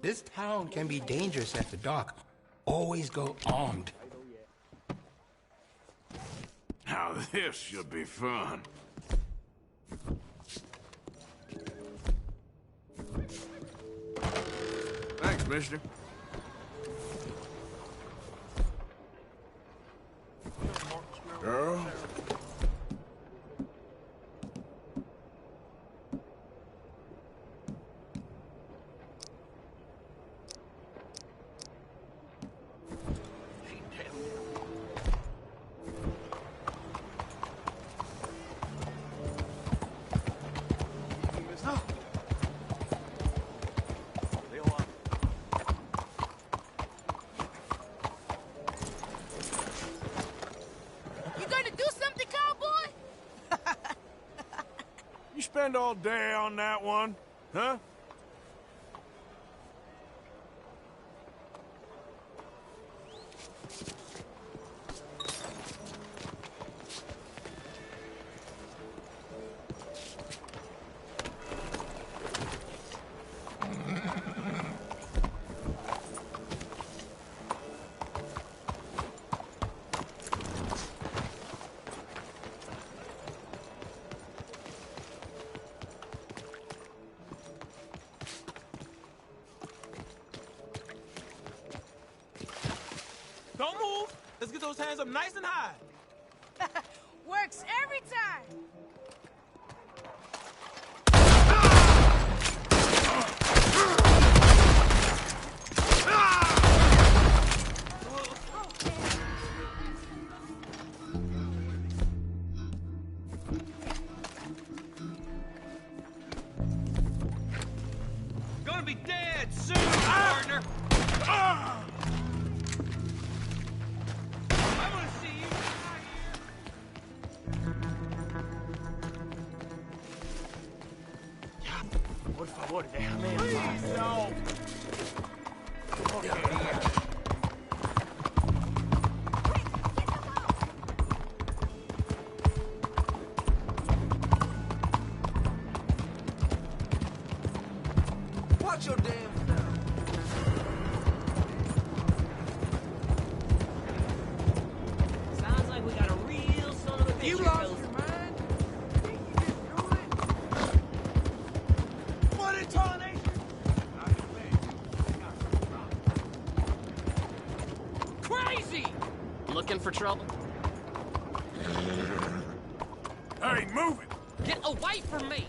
This town can be dangerous after dark. Always go armed. Now this should be fun. Thanks, mister. Girl? spend all day on that one? Huh? Don't move. Let's get those hands up nice and high. Works every time. Gonna be dead soon, partner. I'm gonna see you out here. Por favor, déjame en paz. Please, no. Okay. Watch your damn mouth. Sounds like we got a real son of a bitch. You here, lost fellas. your mind? What in tarnation? Crazy! Looking for trouble? Hey, move it! Get away from me!